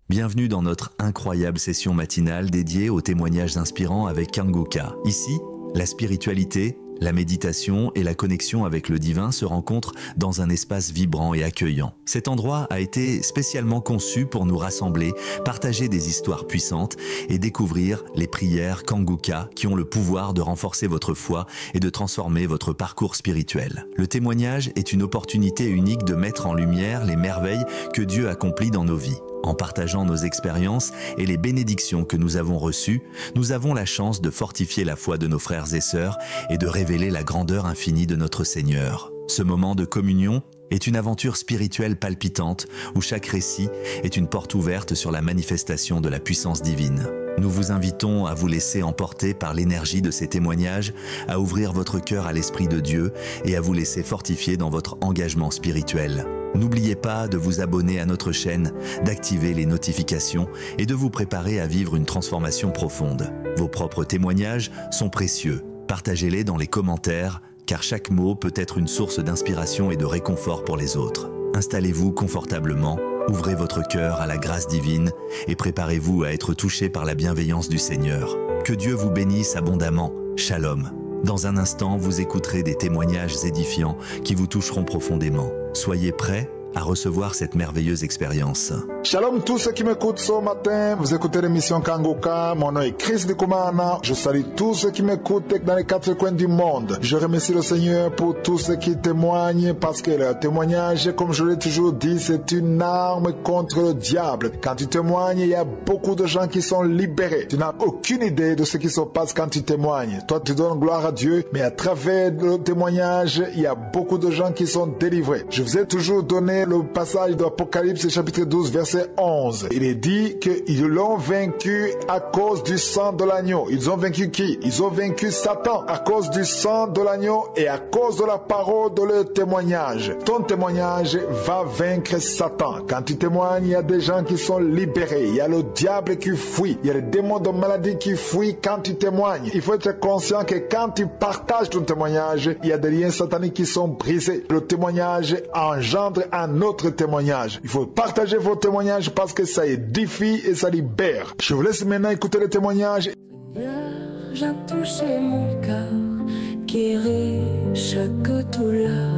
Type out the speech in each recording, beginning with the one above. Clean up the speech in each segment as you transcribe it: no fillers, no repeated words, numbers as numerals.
Bienvenue dans notre incroyable session matinale dédiée aux témoignages inspirants avec Kangoka. Ici, la spiritualité, la méditation et la connexion avec le divin se rencontrent dans un espace vibrant et accueillant. Cet endroit a été spécialement conçu pour nous rassembler, partager des histoires puissantes et découvrir les prières Kangoka qui ont le pouvoir de renforcer votre foi et de transformer votre parcours spirituel. Le témoignage est une opportunité unique de mettre en lumière les merveilles que Dieu accomplit dans nos vies. En partageant nos expériences et les bénédictions que nous avons reçues, nous avons la chance de fortifier la foi de nos frères et sœurs et de révéler la grandeur infinie de notre Seigneur. Ce moment de communion est une aventure spirituelle palpitante où chaque récit est une porte ouverte sur la manifestation de la puissance divine. Nous vous invitons à vous laisser emporter par l'énergie de ces témoignages, à ouvrir votre cœur à l'Esprit de Dieu et à vous laisser fortifier dans votre engagement spirituel. N'oubliez pas de vous abonner à notre chaîne, d'activer les notifications et de vous préparer à vivre une transformation profonde. Vos propres témoignages sont précieux. Partagez-les dans les commentaires, car chaque mot peut être une source d'inspiration et de réconfort pour les autres. Installez-vous confortablement, ouvrez votre cœur à la grâce divine et préparez-vous à être touché par la bienveillance du Seigneur. Que Dieu vous bénisse abondamment. Shalom. Dans un instant, vous écouterez des témoignages édifiants qui vous toucheront profondément. Soyez prêts à recevoir cette merveilleuse expérience. Shalom tous ceux qui m'écoutent ce matin, vous écoutez l'émission Kangoka, mon nom est Chris Ndikumana, je salue tous ceux qui m'écoutent dans les quatre coins du monde. Je remercie le Seigneur pour tous ceux qui témoignent parce que le témoignage, comme je l'ai toujours dit, c'est une arme contre le diable. Quand tu témoignes, il y a beaucoup de gens qui sont libérés. Tu n'as aucune idée de ce qui se passe quand tu témoignes. Toi, tu donnes gloire à Dieu, mais à travers le témoignage, il y a beaucoup de gens qui sont délivrés. Je vous ai toujours donné le passage de l'Apocalypse chapitre 12 verset 11. Il est dit qu'ils l'ont vaincu à cause du sang de l'agneau. Ils ont vaincu qui? Ils ont vaincu Satan à cause du sang de l'agneau et à cause de la parole de leur témoignage. Ton témoignage va vaincre Satan. Quand tu témoignes, il y a des gens qui sont libérés. Il y a le diable qui fuit. Il y a les démons de maladie qui fuient quand tu témoignes. Il faut être conscient que quand tu partages ton témoignage, il y a des liens sataniques qui sont brisés. Le témoignage engendre un autre témoignage. Il faut partager vos témoignages parce que ça édifie et ça libère. Je vous laisse maintenant écouter les témoignages. Seigneur, j'ai touché mon cœur, guéri chaque douleur.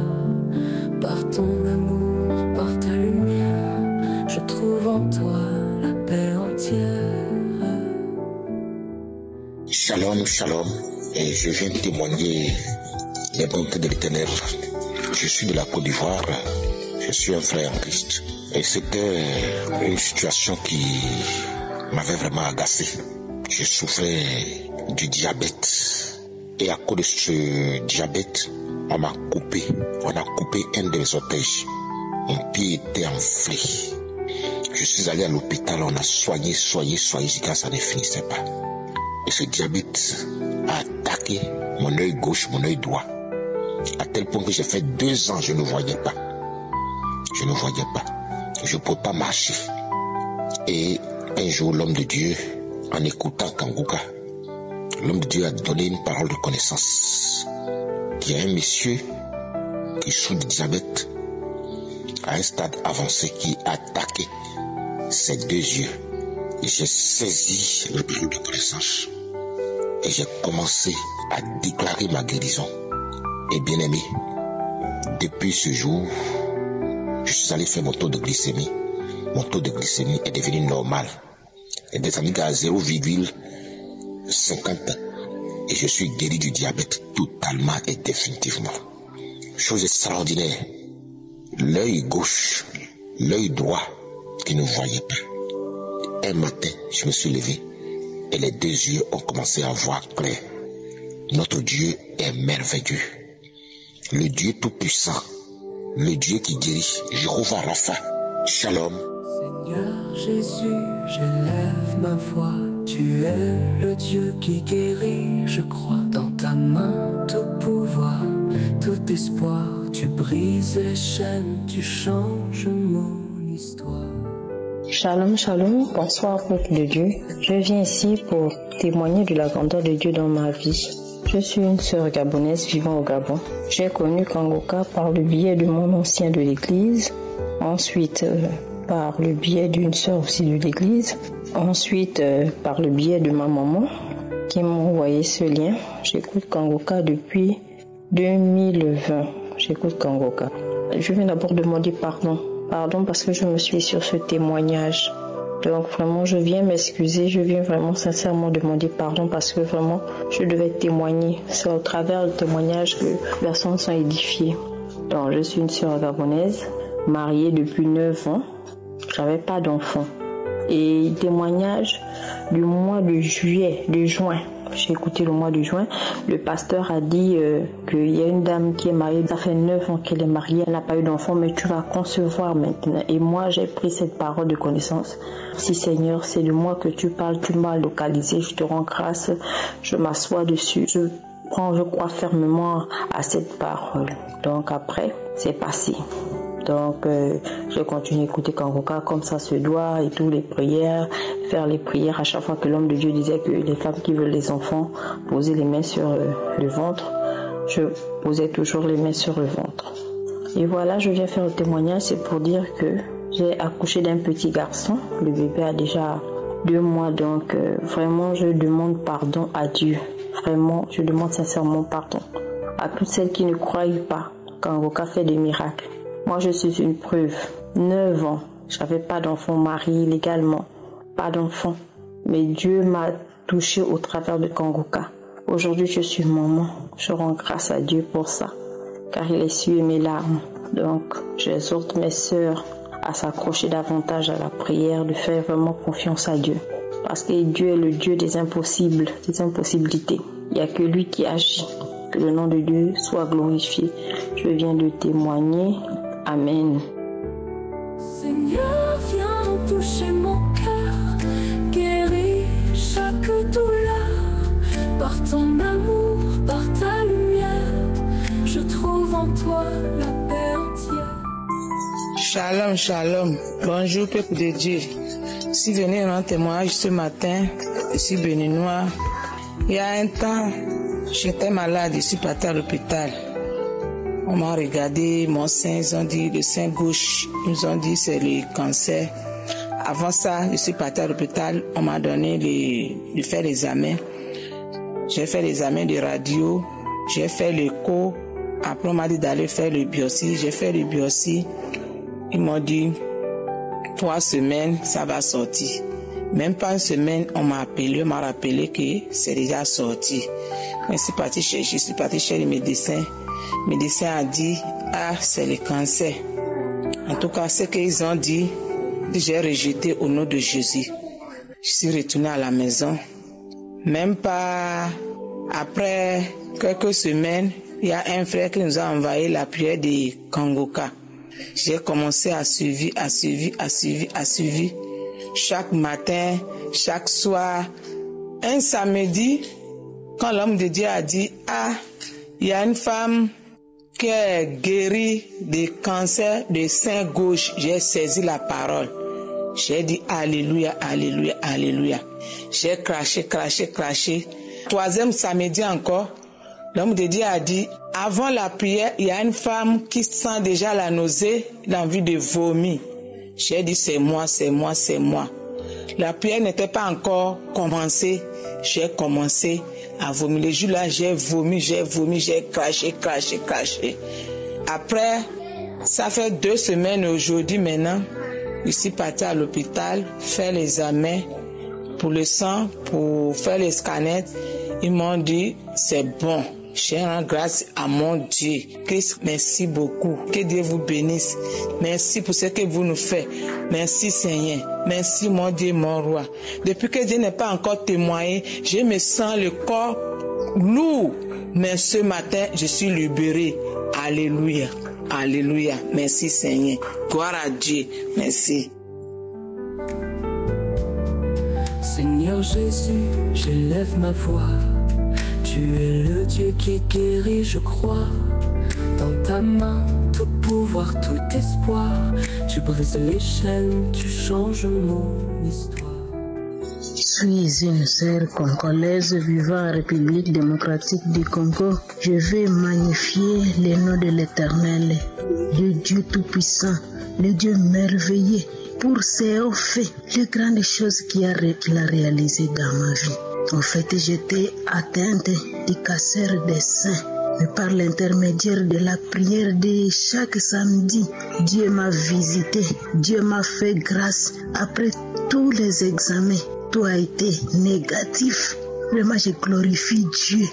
Par ton amour, par ta lumière, je trouve en toi la paix entière. Shalom, shalom, et je viens témoigner les bontés de l'Éternel. Je suis de la Côte d'Ivoire. Je suis un frère en Christ. Et c'était une situation qui m'avait vraiment agacé. Je souffrais du diabète. Et à cause de ce diabète, on a coupé un des orteils. Mon pied était enflé. Je suis allé à l'hôpital, on a soigné, jusqu'à ça ne finissait pas. Et ce diabète a attaqué mon œil gauche, mon œil droit. À tel point que j'ai fait 2 ans, je ne voyais pas. Je ne pouvais pas marcher. Et un jour, l'homme de Dieu, en écoutant Kangoka, l'homme de Dieu a donné une parole de connaissance. Il y a un monsieur qui souffre de diabète à un stade avancé qui a attaqué ses 2 yeux. Et j'ai saisi le parole de connaissance. Et j'ai commencé à déclarer ma guérison. Et bien aimé, depuis ce jour, je suis allé faire mon taux de glycémie. Mon taux de glycémie est devenu normal. Il est descendu à 0,50. Et je suis guéri du diabète totalement et définitivement. Chose extraordinaire. L'œil gauche, l'œil droit qui ne voyait pas. Un matin, je me suis levé et les 2 yeux ont commencé à voir clair. Notre Dieu est merveilleux. Le Dieu tout-puissant. Le Dieu qui guérit, Jéhovah Rapha. Shalom. Seigneur Jésus, j'élève ma voix. Tu es le Dieu qui guérit, je crois. Dans ta main, tout pouvoir, tout espoir. Tu brises les chaînes, tu changes mon histoire. Shalom, shalom, bonsoir peuple de Dieu. Je viens ici pour témoigner de la grandeur de Dieu dans ma vie. Je suis une sœur gabonaise vivant au Gabon. J'ai connu Kangoka par le biais de mon ancien de l'église. Ensuite, par le biais d'une sœur aussi de l'église. Ensuite, par le biais de ma maman qui m'a envoyé ce lien. J'écoute Kangoka depuis 2020. J'écoute Kangoka. Je viens d'abord demander pardon. Pardon parce que je me suis sur ce témoignage. Donc vraiment, je viens m'excuser. Je viens vraiment sincèrement demander pardon parce que vraiment, je devais témoigner. C'est au travers du témoignage que les personnes sont édifiées. Donc, je suis une sœur gabonaise, mariée depuis 9 ans. Je n'avais pas d'enfant. Et témoignage du mois de juin. J'ai écouté le mois de juin. Le pasteur a dit qu'il y a une dame qui est mariée. Ça fait 9 ans qu'elle est mariée. Elle n'a pas eu d'enfant, mais tu vas concevoir maintenant. Et moi, j'ai pris cette parole de connaissance. Si Seigneur, c'est de moi que tu parles, tu m'as localisé. Je te rends grâce. Je m'assois dessus. Je crois fermement à cette parole. Donc après, c'est passé. Donc, j'ai continué à écouter Kangoka comme ça se doit et toutes les prières, faire les prières à chaque fois que l'homme de Dieu disait que les femmes qui veulent les enfants, poser les mains sur le ventre. Je posais toujours les mains sur le ventre. Et voilà, je viens faire le témoignage, c'est pour dire que j'ai accouché d'un petit garçon. Le bébé a déjà 2 mois, donc vraiment, je demande pardon à Dieu. Vraiment, je demande sincèrement pardon à toutes celles qui ne croient pas Kangoka fait des miracles. Moi, je suis une preuve. 9 ans, je n'avais pas d'enfant, marié légalement, pas d'enfant. Mais Dieu m'a touché au travers de Kangoka. Aujourd'hui, je suis maman. Je rends grâce à Dieu pour ça, car il essuie mes larmes. Donc, j'exhorte mes sœurs à s'accrocher davantage à la prière, de faire vraiment confiance à Dieu. Parce que Dieu est le Dieu des impossibles, des impossibilités. Il n'y a que lui qui agit. Que le nom de Dieu soit glorifié. Je viens de témoigner. Amen. Seigneur, viens toucher mon cœur, guéris chaque douleur. Par ton amour, par ta lumière, je trouve en toi la paix entière. Shalom, shalom. Bonjour, peuple de Dieu. Si vous venez rendre témoignage ce matin, je suis béninois. Il y a un temps, j'étais malade, je suis parti à l'hôpital. On m'a regardé mon sein, ils ont dit le sein gauche, ils nous ont dit c'est le cancer. Avant ça, je suis parti à l'hôpital, on m'a donné de faire l'examen. J'ai fait l'examen de radio, j'ai fait l'écho. Après, on m'a dit d'aller faire le biopsie. J'ai fait le biopsie. Ils m'ont dit 3 semaines, ça va sortir. Même pas une semaine, on m'a rappelé que c'est déjà sorti. Je suis parti chez le médecin. Le médecin a dit, c'est le cancer. En tout cas, ce qu'ils ont dit, j'ai rejeté au nom de Jésus. Je suis retourné à la maison. Même pas après quelques semaines, il y a un frère qui nous a envoyé la prière de Kangoka. J'ai commencé à suivre. Chaque matin, chaque soir. Un samedi, quand l'homme de Dieu a dit, il y a une femme qui est guérie de cancer de sein gauche, j'ai saisi la parole. J'ai dit Alléluia, Alléluia, Alléluia. J'ai craché. 3e samedi encore, l'homme de Dieu a dit, avant la prière, il y a une femme qui sent déjà la nausée, l'envie de vomir. J'ai dit c'est moi. La prière n'était pas encore commencée. J'ai commencé à vomir. Le jour-là, j'ai vomi, j'ai craché. Après, ça fait 2 semaines aujourd'hui maintenant, je suis parti à l'hôpital faire l'examen pour le sang, pour faire les scanners. Ils m'ont dit, c'est bon. Je rends grâce à mon Dieu. Christ, merci beaucoup. Que Dieu vous bénisse. Merci pour ce que vous nous faites. Merci Seigneur. Merci mon Dieu, mon roi. Depuis que Dieu n'est pas encore témoigné, je me sens le corps lourd. Mais ce matin, je suis libéré. Alléluia. Alléluia. Merci Seigneur. Gloire à Dieu. Merci. Seigneur Jésus, j'élève ma voix. Tu es le Dieu qui guérit, je crois. Dans ta main, tout pouvoir, tout espoir. Tu brises les chaînes, tu changes mon histoire. Je suis une sœur congolaise vivant en République démocratique du Congo. Je vais magnifier le nom de l'Éternel, le Dieu tout-puissant, le Dieu merveilleux, pour ses hauts faits, les grandes choses qu'il a réalisées dans ma vie. En fait, j'étais atteinte du cancer des seins. Mais par l'intermédiaire de la prière de chaque samedi, Dieu m'a visité, Dieu m'a fait grâce. Après tous les examens, tout a été négatif. Vraiment, je glorifie Dieu.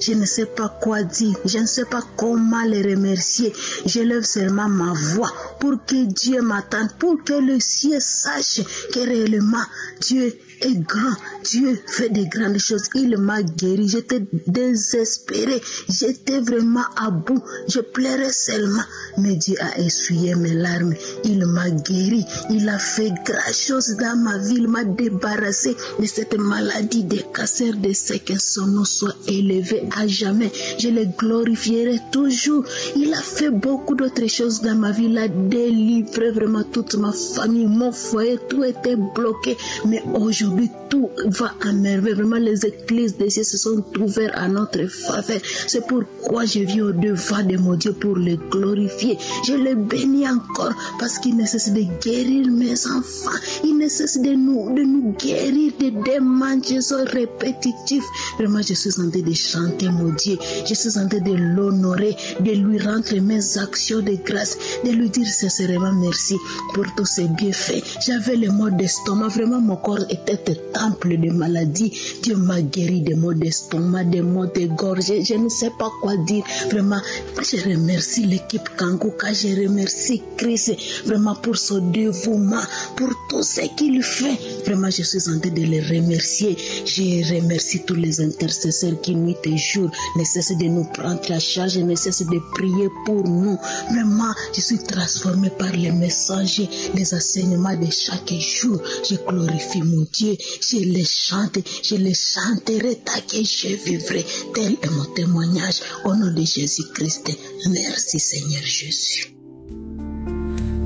Je ne sais pas quoi dire, je ne sais pas comment le remercier. Je lève seulement ma voix pour que Dieu m'attende, pour que le ciel sache que réellement Dieu est grand. Dieu fait de grandes choses. Il m'a guéri. J'étais désespérée. J'étais vraiment à bout. Je pleurais seulement. Mais Dieu a essuyé mes larmes. Il m'a guéri. Il a fait grand chose dans ma vie. Il m'a débarrassé de cette maladie de cancer de sein. Que son nom soit élevé à jamais. Je le glorifierai toujours. Il a fait beaucoup d'autres choses dans ma vie. Il a délivré vraiment toute ma famille, mon foyer. Tout était bloqué. Mais aujourd'hui, tout va à merveille. Vraiment, les églises des cieux se sont ouvertes à notre faveur. C'est pourquoi je viens au-devant de mon Dieu pour le glorifier. Je le bénis encore parce qu'il ne cesse de guérir mes enfants. Il ne cesse de nous guérir des démangeaisons répétitives. Vraiment, je suis en train de chanter mon Dieu. Je suis en train de l'honorer, de lui rendre mes actions de grâce, de lui dire sincèrement merci pour tous ses bienfaits. J'avais le maux d'estomac. Vraiment, mon corps était un temple de maladie. Dieu m'a guéri des maux d'estomac, des maux de gorge. Je ne sais pas quoi dire. Vraiment, je remercie l'équipe Kangoka. Je remercie Christ vraiment pour son dévouement, pour tout ce qu'il fait. Vraiment, je suis en train de le remercier. Je remercie tous les intercesseurs qui nuit et jour ne cessent de nous prendre la charge, ne cessent de prier pour nous. Vraiment, je suis transformée par les messages, les enseignements de chaque jour. Je glorifie mon Dieu. Je les chante, je les chanterai tant que je vivrai. Tel est mon témoignage au nom de Jésus-Christ. Merci Seigneur Jésus.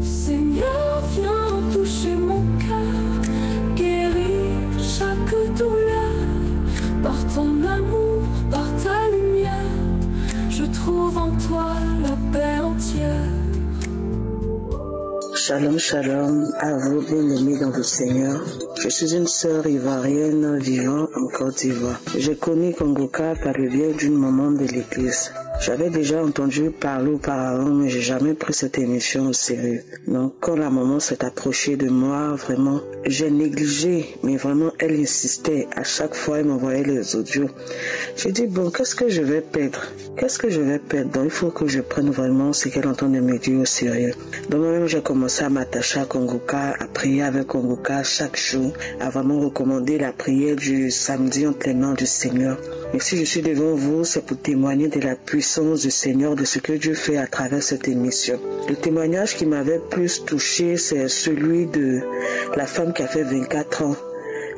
Seigneur, viens toucher mon cœur, guérir chaque douleur. Par ton amour, par ta lumière, je trouve en toi la paix entière. Shalom, shalom à vous bien-aimés dans le Seigneur. Je suis une sœur ivoirienne vivant en Côte d'Ivoire. J'ai connu Kangoka par le biais d'une maman de l'église. J'avais déjà entendu parler auparavant, mais j'ai jamais pris cette émission au sérieux. Donc, quand la maman s'est approchée de moi, vraiment, j'ai négligé, mais vraiment, elle insistait. À chaque fois, elle m'envoyait les audios. J'ai dit, bon, qu'est-ce que je vais perdre? Qu'est-ce que je vais perdre? Donc, il faut que je prenne vraiment ce qu'elle entend de me dire au sérieux. Donc, moi-même, j'ai commencé à m'attacher à Kangoka, à prier avec Kangoka chaque jour, à vraiment recommander la prière du samedi entre les mains du Seigneur. Et si je suis devant vous, c'est pour témoigner de la puissance du Seigneur, de ce que Dieu fait à travers cette émission. Le témoignage qui m'avait plus touché, c'est celui de la femme qui a fait 24 ans,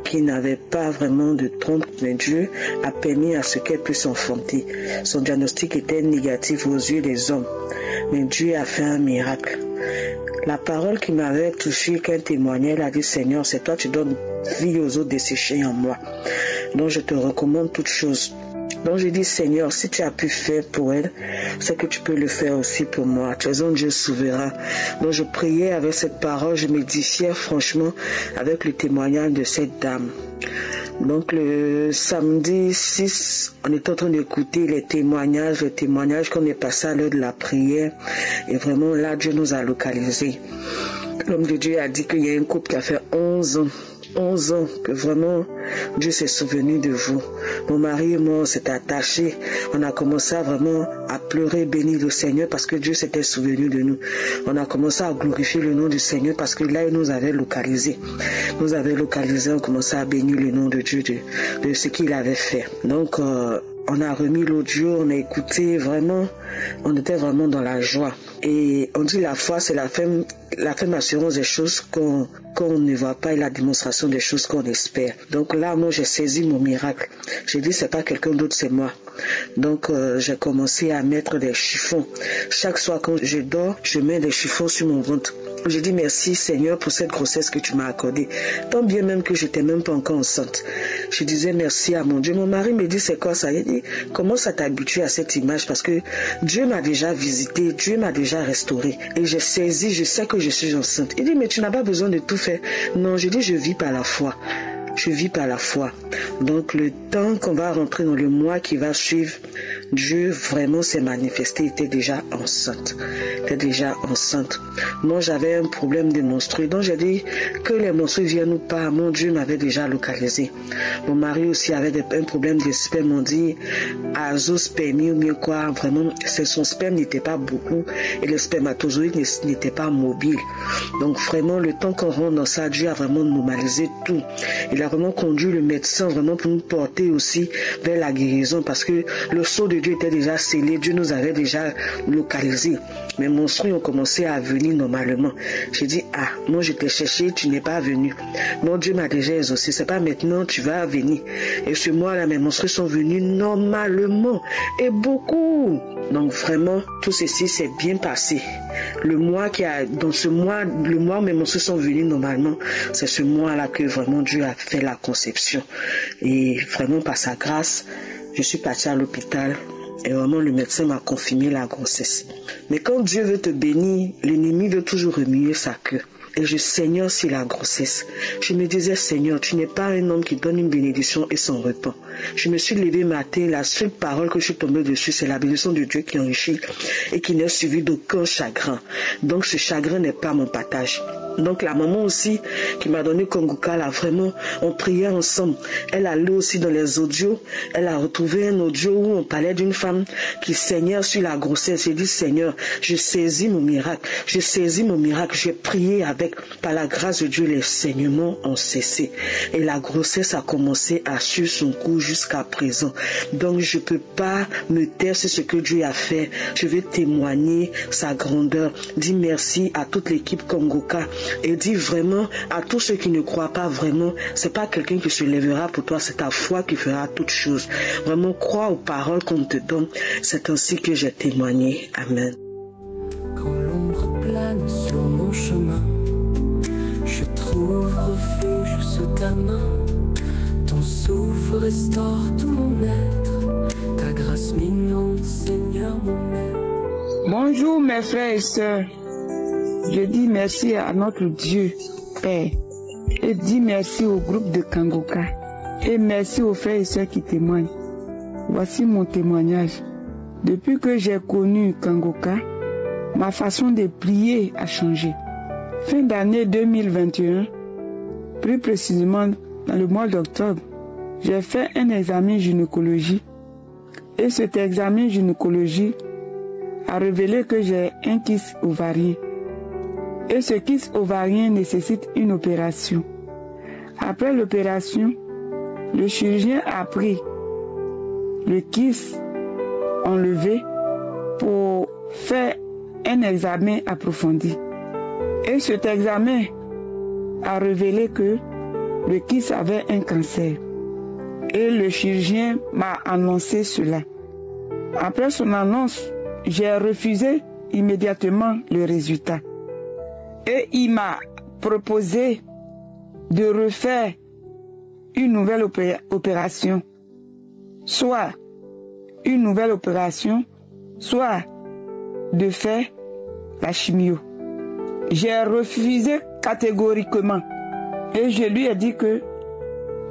qui n'avait pas vraiment de trompe, mais Dieu a permis à ce qu'elle puisse enfanter. Son diagnostic était négatif aux yeux des hommes, mais Dieu a fait un miracle. La parole qui m'avait touché, qu'elle témoignait, elle a dit, Seigneur, c'est toi, tu donnes vie aux eaux desséchées en moi. Donc je te recommande toutes choses. Donc je dis, Seigneur, si tu as pu faire pour elle, c'est que tu peux le faire aussi pour moi. Tu es un Dieu souverain. Donc je priais avec cette parole, je m'édifiais franchement avec le témoignage de cette dame. Donc le samedi 6, on est en train d'écouter les témoignages qu'on est passé à l'heure de la prière. Et vraiment là, Dieu nous a localisés. L'homme de Dieu a dit qu'il y a un couple qui a fait 11 ans que vraiment Dieu s'est souvenu de vous. Mon mari et moi, on s'est attachés. On a commencé à vraiment à pleurer, bénir le Seigneur parce que Dieu s'était souvenu de nous. On a commencé à glorifier le nom du Seigneur parce que là, il nous avait localisés. On commençait à bénir le nom de Dieu, de ce qu'il avait fait. Donc, on a remis l'audio, on a écouté vraiment, on était vraiment dans la joie. Et on dit la foi, c'est la ferme assurance des choses qu'on ne voit pas et la démonstration des choses qu'on espère. Donc là, moi, j'ai saisi mon miracle. J'ai dit, c'est pas quelqu'un d'autre, c'est moi. Donc, j'ai commencé à mettre des chiffons. Chaque soir, quand je dors, je mets des chiffons sur mon ventre. Je dis merci Seigneur pour cette grossesse que tu m'as accordée. Tant bien même que je n'étais même pas encore enceinte. Je disais merci à mon Dieu. Mon mari me dit c'est quoi ça? Il dit commence à t'habituer à cette image parce que Dieu m'a déjà visité, Dieu m'a déjà restauré. Et j'ai saisi, je sais que je suis enceinte. Il dit mais tu n'as pas besoin de tout faire. Non, je dis je vis par la foi. Je vis par la foi. Donc le temps qu'on va rentrer dans le mois qui va suivre, Dieu vraiment s'est manifesté, était déjà enceinte. Moi j'avais un problème de menstrues, donc j'ai dit que les menstrues viennent ou pas, mon Dieu m'avait déjà localisé. Mon mari aussi avait un problème de sperme, on dit azoospermie ou mieux quoi, vraiment son sperme n'était pas beaucoup et le spermatozoïde n'était pas mobile. Donc vraiment le temps qu'on rentre dans ça, Dieu a vraiment normalisé tout. Il a vraiment conduit le médecin vraiment pour nous porter aussi vers la guérison parce que le sceau de Dieu était déjà scellé, Dieu nous avait déjà localisé. Mes menstrues ont commencé à venir normalement. J'ai dit, ah, moi je t'ai cherché, tu n'es pas venu. Non, Dieu m'a déjà exaucé, c'est pas maintenant, tu vas venir. Et ce mois-là, mes menstrues sont venues normalement et beaucoup. Donc vraiment, tout ceci s'est bien passé. Dans ce mois, le mois où mes menstrues sont venues normalement, c'est ce mois-là que vraiment Dieu a fait la conception. Et vraiment par sa grâce, je suis partie à l'hôpital et vraiment le médecin m'a confirmé la grossesse. Mais quand Dieu veut te bénir, l'ennemi veut toujours remuer sa queue. Et je saignais aussi la grossesse. Je me disais, Seigneur, tu n'es pas un homme qui donne une bénédiction et s'en repent. Je me suis levée matin, la seule parole que je suis tombée dessus, c'est la bénédiction de Dieu qui enrichit et qui n'est suivie d'aucun chagrin. Donc ce chagrin n'est pas mon partage. Donc la maman aussi qui m'a donné Kongoka, là vraiment, on priait ensemble. Elle allait aussi dans les audios, elle a retrouvé un audio où on parlait d'une femme qui saignait sur la grossesse. J'ai dit, Seigneur, je saisis mon miracle, j'ai prié avec, par la grâce de Dieu, les saignements ont cessé. Et la grossesse a commencé à suivre son cours jusqu'à présent. Donc je ne peux pas me taire sur ce que Dieu a fait. Je vais témoigner sa grandeur. Dis merci à toute l'équipe Kongoka. Et dis vraiment à tous ceux qui ne croient pas vraiment, c'est pas quelqu'un qui se lèvera pour toi, c'est ta foi qui fera toutes choses. Vraiment crois aux paroles qu'on te donne. C'est ainsi que j'ai témoigné. Amen. Quand l'ombre plane sur mon chemin, je trouve refuge sous ta main. Ton souffle restaure tout mon être. Ta grâce m'inonde, Seigneur mon maître. Bonjour mes frères et sœurs. Je dis merci à notre Dieu, Père, et dis merci au groupe de Kangoka, et merci aux frères et sœurs qui témoignent. Voici mon témoignage. Depuis que j'ai connu Kangoka, ma façon de prier a changé. Fin d'année 2021, plus précisément dans le mois d'octobre, j'ai fait un examen gynécologie, et cet examen gynécologie a révélé que j'ai un kyste ovarien. Et ce kyste ovarien nécessite une opération. Après l'opération, le chirurgien a pris le kyste enlevé pour faire un examen approfondi. Et cet examen a révélé que le kyste avait un cancer. Et le chirurgien m'a annoncé cela. Après son annonce, j'ai refusé immédiatement le résultat. Et il m'a proposé de refaire une nouvelle opération. Soit une nouvelle opération, soit de faire la chimio. J'ai refusé catégoriquement. Et je lui ai dit que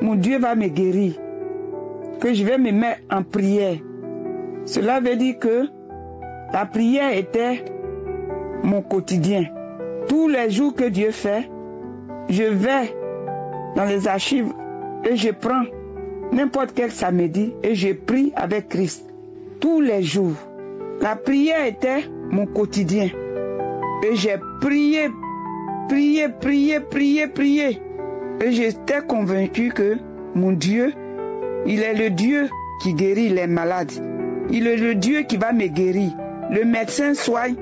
mon Dieu va me guérir. Que je vais me mettre en prière. Cela veut dire que la prière était mon quotidien. Tous les jours que Dieu fait, je vais dans les archives et je prends n'importe quel samedi et je prie avec Christ. Tous les jours. La prière était mon quotidien. Et j'ai prié. Et j'étais convaincu que mon Dieu, il est le Dieu qui guérit les malades. Il est le Dieu qui va me guérir. Le médecin soigne,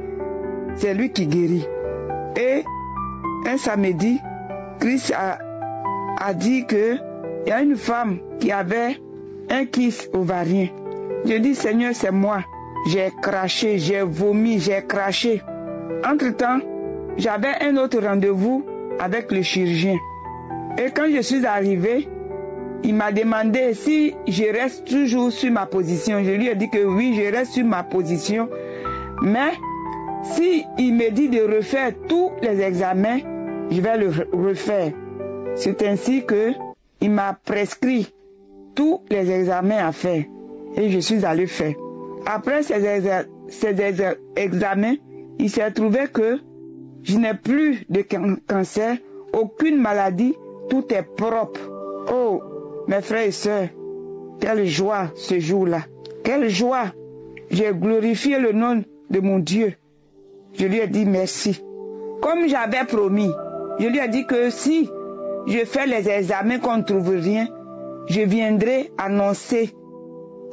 c'est lui qui guérit. Et un samedi, Christ a dit qu'il y a une femme qui avait un kyste ovarien. Je dis, Seigneur, c'est moi. J'ai craché, j'ai vomi, j'ai craché. Entre-temps, j'avais un autre rendez-vous avec le chirurgien. Et quand je suis arrivée, il m'a demandé si je reste toujours sur ma position. Je lui ai dit que oui, je reste sur ma position. Mais si il me dit de refaire tous les examens, je vais le refaire. C'est ainsi que il m'a prescrit tous les examens à faire. Et je suis allée faire. Après ces examens, il s'est trouvé que je n'ai plus de cancer, aucune maladie, tout est propre. Oh, mes frères et sœurs, quelle joie ce jour-là. Quelle joie. J'ai glorifié le nom de mon Dieu. Je lui ai dit merci. Comme j'avais promis, je lui ai dit que si je fais les examens qu'on ne trouve rien, je viendrai annoncer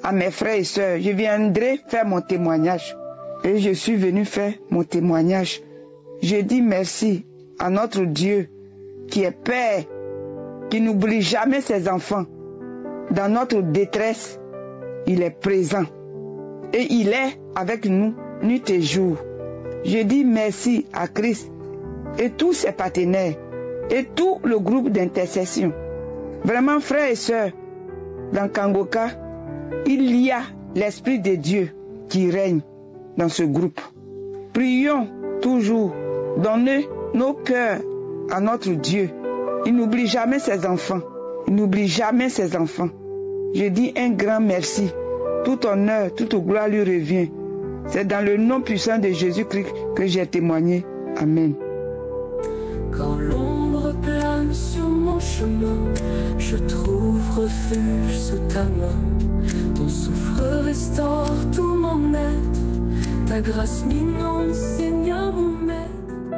à mes frères et sœurs, je viendrai faire mon témoignage. Et je suis venu faire mon témoignage. Je dis merci à notre Dieu qui est Père, qui n'oublie jamais ses enfants. Dans notre détresse, il est présent. Et il est avec nous nuit et jour. Je dis merci à Christ et tous ses partenaires et tout le groupe d'intercession. Vraiment, frères et sœurs, dans Kangoka, il y a l'Esprit de Dieu qui règne dans ce groupe. Prions toujours, donnez nos cœurs à notre Dieu. Il n'oublie jamais ses enfants. Il n'oublie jamais ses enfants. Je dis un grand merci. Tout honneur, toute gloire lui revient. C'est dans le nom puissant de Jésus-Christ que j'ai témoigné. Amen. Quand l'ombre plane sur mon chemin, je trouve refuge sous ta main. Ton souffle restaure tout mon être. Ta grâce m'inonde, Seigneur mon maître.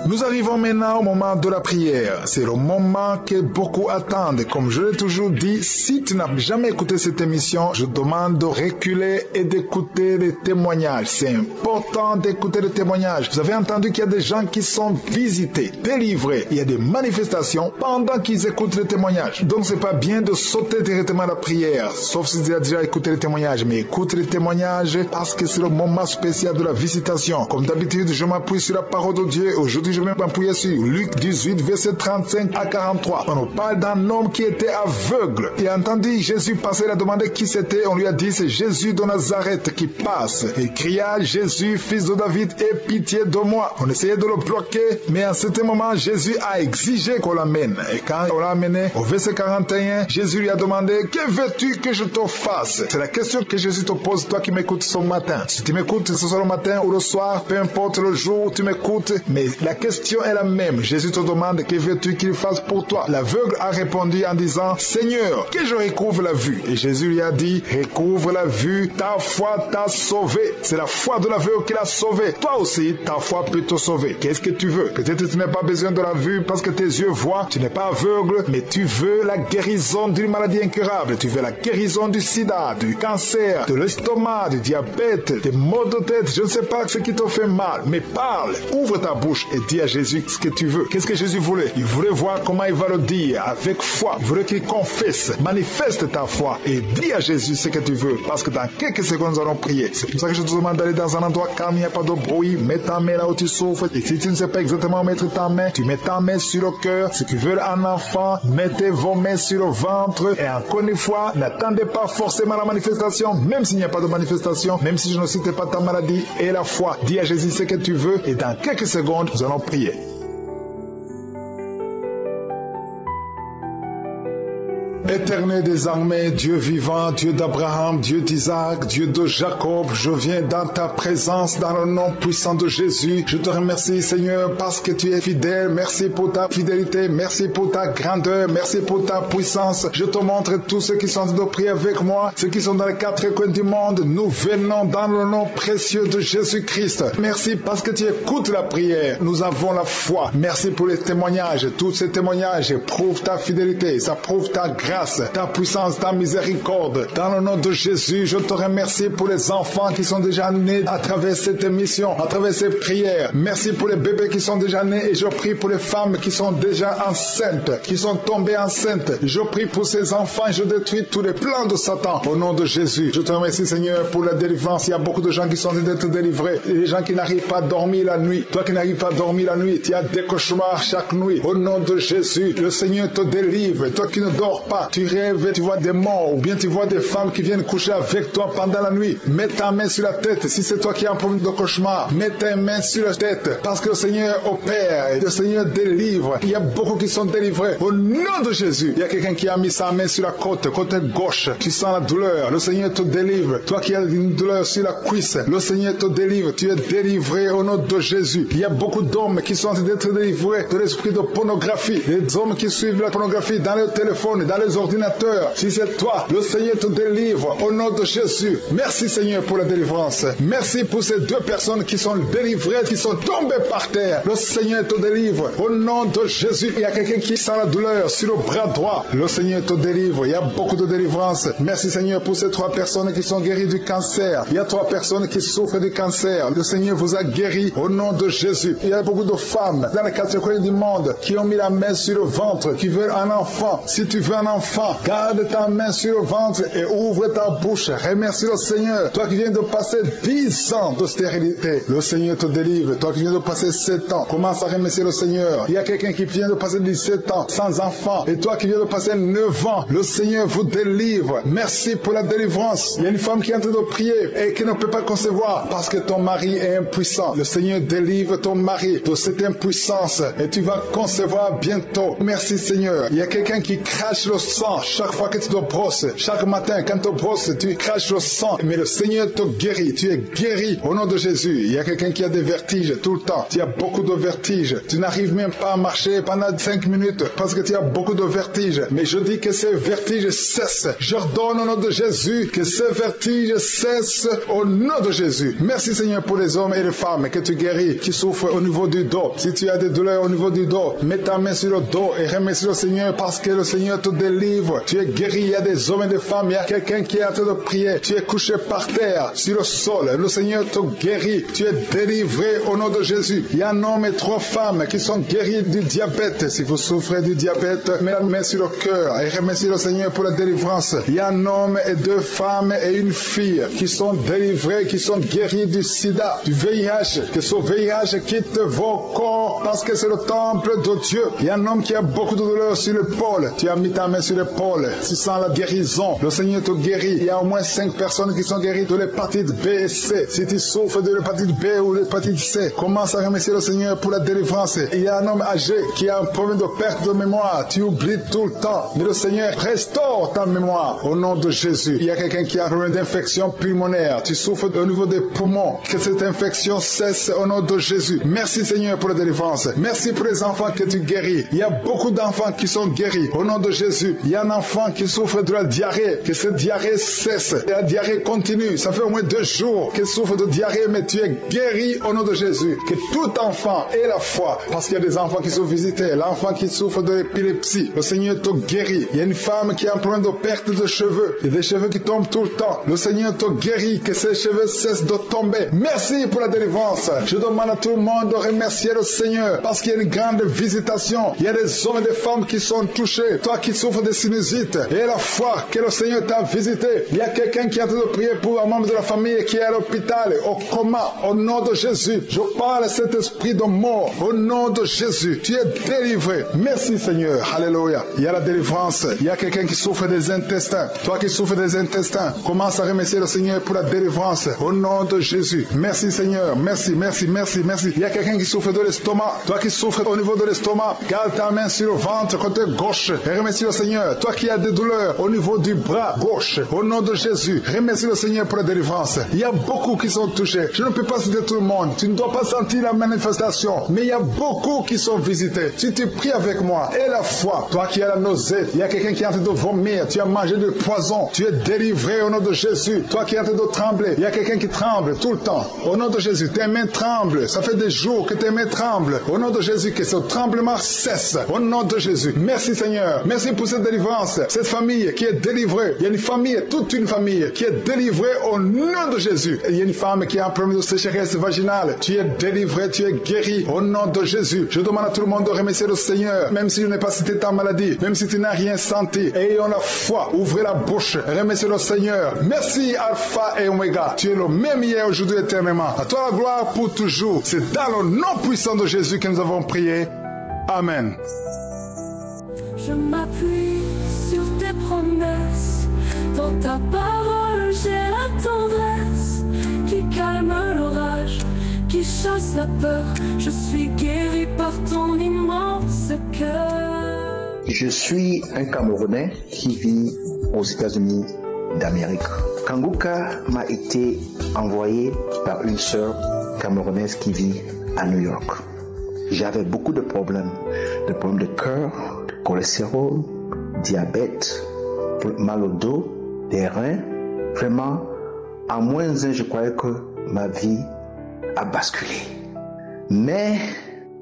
Nous arrivons maintenant au moment de la prière. C'est le moment que beaucoup attendent. Comme je l'ai toujours dit, si tu n'as jamais écouté cette émission, je demande de reculer et d'écouter les témoignages. C'est important d'écouter les témoignages. Vous avez entendu qu'il y a des gens qui sont visités, délivrés. Il y a des manifestations pendant qu'ils écoutent les témoignages. Donc c'est pas bien de sauter directement à la prière, sauf si tu as déjà écouté les témoignages. Mais écoute les témoignages parce que c'est le moment spécial de la visitation. Comme d'habitude, je m'appuie sur la parole de Dieu. Aujourd'hui, je vais m'appuyer sur Luc 18, verset 35 à 43. On nous parle d'un homme qui était aveugle. Il a entendu Jésus passer, il a demandé qui c'était. On lui a dit, c'est Jésus de Nazareth qui passe. Il cria, Jésus, fils de David, aie pitié de moi. On essayait de le bloquer, mais à ce moment, Jésus a exigé qu'on l'amène. Et quand on l'a amené, au verset 41, Jésus lui a demandé, que veux-tu que je te fasse? C'est la question que Jésus te pose, toi qui m'écoutes ce matin. Si tu m'écoutes ce soir le matin ou le soir, peu importe le jour où tu m'écoutes, mais la question est la même. Jésus te demande que veux-tu qu'il fasse pour toi. L'aveugle a répondu en disant, Seigneur, que je recouvre la vue. Et Jésus lui a dit, recouvre la vue, ta foi t'a sauvé. C'est la foi de l'aveugle qui l'a sauvé. Toi aussi, ta foi peut te sauver. Qu'est-ce que tu veux? Peut-être que tu n'as pas besoin de la vue parce que tes yeux voient. Tu n'es pas aveugle, mais tu veux la guérison d'une maladie incurable. Tu veux la guérison du sida, du cancer, de l'estomac, du diabète, des maux de tête. Je ne sais pas ce qui te fait mal, mais parle, ouvre ta bouche et dis à Jésus ce que tu veux. Qu'est-ce que Jésus voulait? Il voulait voir comment il va le dire avec foi. Il voulait qu'il confesse, manifeste ta foi et dis à Jésus ce que tu veux parce que dans quelques secondes nous allons prier. C'est pour ça que je te demande d'aller dans un endroit calme, il n'y a pas de bruit. Mets ta main là où tu souffres et si tu ne sais pas exactement où mettre ta main, tu mets ta main sur le cœur. Ceux qui veulent un enfant, mettez vos mains sur le ventre et encore une fois, n'attendez pas forcément la manifestation, même s'il n'y a pas de manifestation, même si je ne cite pas ta maladie et la foi. Dis à Jésus ce que tu veux et dans quelques secondes, nous allons prier. Éternel des armées, Dieu vivant, Dieu d'Abraham, Dieu d'Isaac, Dieu de Jacob, je viens dans ta présence, dans le nom puissant de Jésus. Je te remercie, Seigneur, parce que tu es fidèle. Merci pour ta fidélité, merci pour ta grandeur, merci pour ta puissance. Je te montre tous ceux qui sont de prier avec moi, ceux qui sont dans les quatre coins du monde. Nous venons dans le nom précieux de Jésus-Christ. Merci parce que tu écoutes la prière. Nous avons la foi. Merci pour les témoignages. Tous ces témoignages prouvent ta fidélité, ça prouve ta grandeur. grâce, ta puissance, ta miséricorde. Dans le nom de Jésus, je te remercie pour les enfants qui sont déjà nés à travers cette émission, à travers ces prières. Merci pour les bébés qui sont déjà nés et je prie pour les femmes qui sont déjà enceintes, qui sont tombées enceintes. Je prie pour ces enfants, je détruis tous les plans de Satan au nom de Jésus. Je te remercie Seigneur pour la délivrance. Il y a beaucoup de gens qui sont en train d'être délivrés. Et les gens qui n'arrivent pas à dormir la nuit. Toi qui n'arrives pas à dormir la nuit, tu as des cauchemars chaque nuit. Au nom de Jésus, le Seigneur te délivre. Toi qui ne dors pas, tu rêves, tu vois des morts ou bien tu vois des femmes qui viennent coucher avec toi pendant la nuit. Mets ta main sur la tête. Si c'est toi qui as un problème de cauchemar, mets ta main sur la tête parce que le Seigneur opère. Le Seigneur délivre. Il y a beaucoup qui sont délivrés. Au nom de Jésus, il y a quelqu'un qui a mis sa main sur la côte gauche. Tu sens la douleur. Le Seigneur te délivre. Toi qui as une douleur sur la cuisse, le Seigneur te délivre. Tu es délivré au nom de Jésus. Il y a beaucoup d'hommes qui sont en train d'être délivrés de l'esprit de pornographie. Les hommes qui suivent la pornographie dans les téléphones, dans les ordinateurs. Si c'est toi, le Seigneur te délivre au nom de Jésus. Merci Seigneur pour la délivrance. Merci pour ces deux personnes qui sont délivrées, qui sont tombées par terre. Le Seigneur te délivre au nom de Jésus. Il y a quelqu'un qui sent la douleur sur le bras droit. Le Seigneur te délivre. Il y a beaucoup de délivrance. Merci Seigneur pour ces 3 personnes qui sont guéries du cancer. Il y a 3 personnes qui souffrent du cancer. Le Seigneur vous a guéri au nom de Jésus. Il y a beaucoup de femmes dans les 4 coins du monde qui ont mis la main sur le ventre, qui veulent un enfant. Si tu veux un enfant, garde ta main sur le ventre et ouvre ta bouche. Remercie le Seigneur. Toi qui viens de passer 10 ans de stérilité, le Seigneur te délivre. Toi qui viens de passer 7 ans, commence à remercier le Seigneur. Il y a quelqu'un qui vient de passer 17 ans sans enfant. Et toi qui viens de passer 9 ans, le Seigneur vous délivre. Merci pour la délivrance. Il y a une femme qui est en train de prier et qui ne peut pas concevoir parce que ton mari est impuissant. Le Seigneur délivre ton mari de cette impuissance et tu vas concevoir bientôt. Merci Seigneur. Il y a quelqu'un qui crache le sang chaque fois que tu te brosses. Chaque matin quand tu te brosses, tu craches le sang. Mais le Seigneur te guérit. Tu es guéri au nom de Jésus. Il y a quelqu'un qui a des vertiges tout le temps. Tu as beaucoup de vertiges. Tu n'arrives même pas à marcher pendant 5 minutes parce que tu as beaucoup de vertiges. Mais je dis que ces vertiges cessent. J'ordonne au nom de Jésus que ces vertiges cessent au nom de Jésus. Merci Seigneur pour les hommes et les femmes que tu guéris, qui souffrent au niveau du dos. Si tu as des douleurs au niveau du dos, mets ta main sur le dos et remercie le Seigneur parce que le Seigneur te délivre. Tu es guéri. Il y a des hommes et des femmes. Il y a quelqu'un qui est en train de prier. Tu es couché par terre, sur le sol. Le Seigneur te guérit. Tu es délivré au nom de Jésus. Il y a un homme et 3 femmes qui sont guéris du diabète. Si vous souffrez du diabète, mets la main sur le cœur et remercie le Seigneur pour la délivrance. Il y a un homme et 2 femmes et une fille qui sont délivrés, qui sont guéris du sida, du VIH. Que ce VIH quitte vos corps parce que c'est le temple de Dieu. Il y a un homme qui a beaucoup de douleur sur l'épaule. Tu as mis ta main sur l'épaule. Tu sens la guérison. Le Seigneur te guérit. Il y a au moins 5 personnes qui sont guéries de l'hépatite B et C. Si tu souffres de l'hépatite B ou l'hépatite C, commence à remercier le Seigneur pour la délivrance. Il y a un homme âgé qui a un problème de perte de mémoire. Tu oublies tout le temps. Mais le Seigneur restaure ta mémoire au nom de Jésus. Il y a quelqu'un qui a un problème d'infection pulmonaire. Tu souffres au niveau des poumons. Que cette infection cesse au nom de Jésus. Merci Seigneur pour la délivrance. Merci pour les enfants que tu guéris. Il y a beaucoup d'enfants qui sont guéris au nom de Jésus. Il y a un enfant qui souffre de la diarrhée. Que cette diarrhée cesse. Et la diarrhée continue. Ça fait au moins 2 jours qu'il souffre de diarrhée, mais tu es guéri au nom de Jésus. Que tout enfant ait la foi. Parce qu'il y a des enfants qui sont visités. L'enfant qui souffre de l'épilepsie. Le Seigneur te guérit. Il y a une femme qui a un problème de perte de cheveux. Il y a des cheveux qui tombent tout le temps. Le Seigneur te guérit. Que ces cheveux cessent de tomber. Merci pour la délivrance. Je demande à tout le monde de remercier le Seigneur. Parce qu'il y a une grande visitation. Il y a des hommes et des femmes qui sont touchés. Toi qui souffres de sinusite. Et la foi que le Seigneur t'a visité. Il y a quelqu'un qui est en train de prier pour un membre de la famille qui est à l'hôpital, au coma. Au nom de Jésus. Je parle à cet esprit de mort. Au nom de Jésus. Tu es délivré. Merci Seigneur. Alléluia. Il y a la délivrance. Il y a quelqu'un qui souffre des intestins. Toi qui souffres des intestins, commence à remercier le Seigneur pour la délivrance. Au nom de Jésus. Merci Seigneur. Merci, merci, merci, merci. Il y a quelqu'un qui souffre de l'estomac. Toi qui souffres au niveau de l'estomac, garde ta main sur le ventre côté gauche et remercie le Seigneur. Toi qui as des douleurs au niveau du bras gauche, au nom de Jésus, remercie le Seigneur pour la délivrance. Il y a beaucoup qui sont touchés. Je ne peux pas citer tout le monde. Tu ne dois pas sentir la manifestation, mais il y a beaucoup qui sont visités. Si tu pries avec moi, et la foi, toi qui as la nausée, il y a quelqu'un qui est en train de vomir, tu as mangé du poison, tu es délivré au nom de Jésus. Toi qui es en train de trembler, il y a quelqu'un qui tremble tout le temps. Au nom de Jésus, tes mains tremblent. Ça fait des jours que tes mains tremblent. Au nom de Jésus, que ce tremblement cesse. Au nom de Jésus. Merci Seigneur. Merci pour ces cette délivrance. Cette famille qui est délivrée. Il y a une famille, toute une famille qui est délivrée au nom de Jésus. Et il y a une femme qui a un problème de sécheresse vaginale. Tu es délivré, tu es guéri au nom de Jésus. Je demande à tout le monde de remercier le Seigneur, même si tu n'as pas cité ta maladie, même si tu n'as rien senti. Ayons la foi, ouvrez la bouche, remerciez le Seigneur. Merci Alpha et Omega. Tu es le même hier, aujourd'hui, éternellement. À toi la gloire pour toujours. C'est dans le nom puissant de Jésus que nous avons prié. Amen. Je m'appuie sur tes promesses. Dans ta parole, j'ai la tendresse qui calme l'orage, qui chasse la peur. Je suis guéri par ton immense cœur. Je suis un Camerounais qui vit aux États-Unis d'Amérique. Kanguka m'a été envoyé par une sœur camerounaise qui vit à New York. J'avais beaucoup de problèmes de cœur, cholestérol, diabète, mal au dos, des reins. Vraiment, en moins un, je croyais que ma vie a basculé. Mais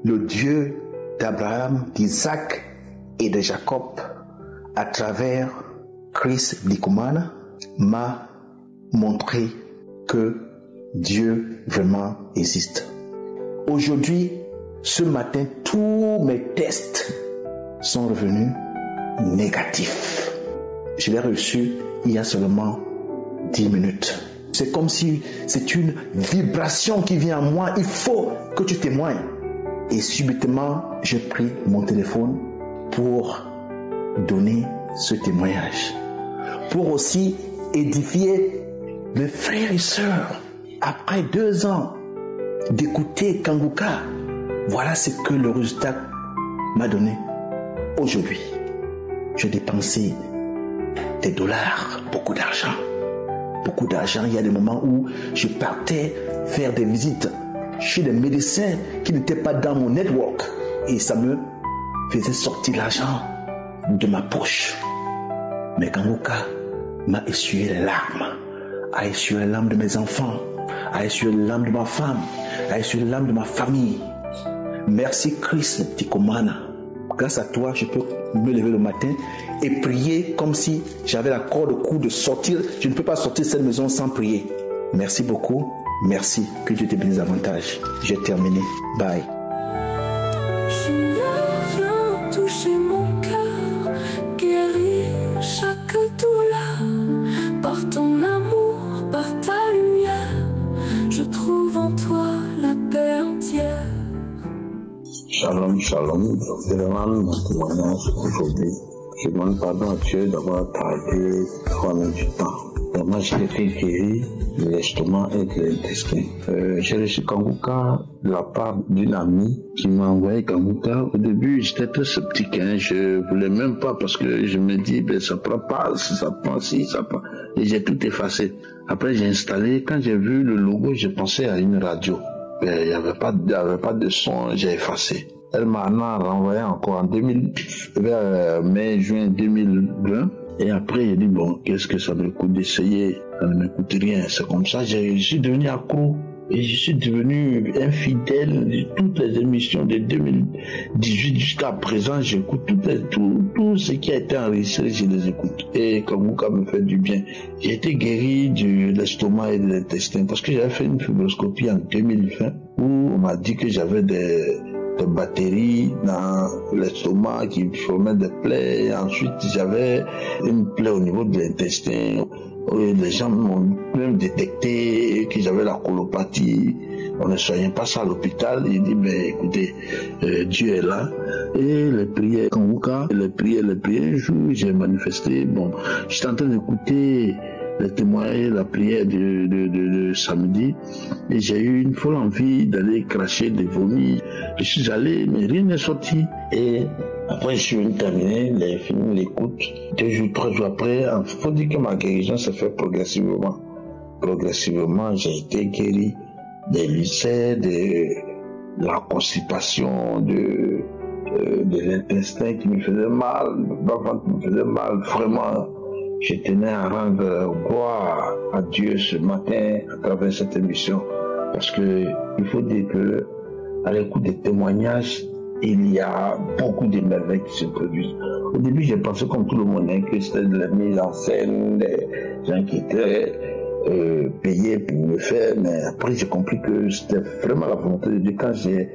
le Dieu d'Abraham, d'Isaac et de Jacob, à travers Chris Ndikumana, m'a montré que Dieu vraiment existe. Aujourd'hui, ce matin, tous mes tests sont revenus négatifs. Je l'ai reçu il y a seulement 10 minutes. C'est comme si c'est une vibration qui vient à moi. Il faut que tu témoignes. Et subitement, j'ai pris mon téléphone pour donner ce témoignage. Pour aussi édifier mes frères et sœurs. Après 2 ans d'écouter Kanguka, voilà ce que le résultat m'a donné aujourd'hui. J'ai dépensé des dollars, beaucoup d'argent. Beaucoup d'argent. Il y a des moments où je partais faire des visites chez des médecins qui n'étaient pas dans mon network. Et ça me faisait sortir l'argent de ma poche. Mais Kanguka m'a essuyé les larmes, a essuyé les larmes de mes enfants, a essuyé les larmes de ma femme, a essuyé les larmes de ma famille. Merci Chris Ndikumana. Grâce à toi, je peux me lever le matin et prier comme si j'avais la corde au cou de sortir. Je ne peux pas sortir de cette maison sans prier. Merci beaucoup. Merci. Que Dieu te bénisse davantage. J'ai terminé. Bye. Viens toucher mon cœur, guérir chaque douleur. Par ton amour, par ta lumière, je trouve en toi la paix entière. Shalom, shalom. C'est vraiment mon témoignage aujourd'hui. Je demande pardon à Dieu d'avoir tardé 3 minutes du temps. Vraiment, j'ai été guéri de l'estomac et de l'intestin. J'ai reçu Kanguka de la part d'une amie qui m'a envoyé Kanguka. Au début, j'étais très sceptique. Je voulais même pas parce que je me dis, ça prend pas, ça prend ci, ça prend. Et j'ai tout effacé. Après, j'ai installé. Quand j'ai vu le logo, j'ai pensé à une radio. Il n'y avait pas de son, j'ai effacé. Elle m'a renvoyé encore en vers mai-juin 2020. Et après, j'ai dit, bon, qu'est-ce que ça me coûte d'essayer? Ça ne me coûte rien. C'est comme ça, je suis devenu accro. Et je suis devenu infidèle de toutes les émissions de 2018 jusqu'à présent. J'écoute tout ce qui a été enregistré, je les écoute. Et Kanguka me fait du bien. J'ai été guéri de l'estomac et de l'intestin parce que j'avais fait une fibroscopie en 2020 où on m'a dit que j'avais des bactéries dans l'estomac qui formaient des plaies. Et ensuite, j'avais une plaie au niveau de l'intestin. Les gens m'ont même détecté que j'avais la colopathie. On ne soignait pas ça à l'hôpital. Il dit, mais écoutez, Dieu est là. Et les prières, Kanguka, les prières. Un jour, j'ai manifesté. Bon, j'étais en train d'écouter les témoignages, la prière de samedi. Et j'ai eu une folle envie d'aller cracher des vomis. Je suis allé, mais rien n'est sorti. Et après, je suis venu terminer, les films, l'écoute. 2 jours, 3 jours après, il faut dire que ma guérison s'est faite progressivement. Progressivement, j'ai été guéri des ulcères, de la constipation, de l'intestin qui me faisait mal, le ventre qui me faisait mal. Vraiment, je tenais à rendre gloire à Dieu ce matin à travers cette émission. Parce que il faut dire que, à l'écoute des témoignages, il y a beaucoup de merveilles qui se produisent. Au début, j'ai pensé comme tout le monde que c'était de la mise en scène, des gens qui étaient payés pour le faire, mais après j'ai compris que c'était vraiment la volonté de Dieu. Quand j'ai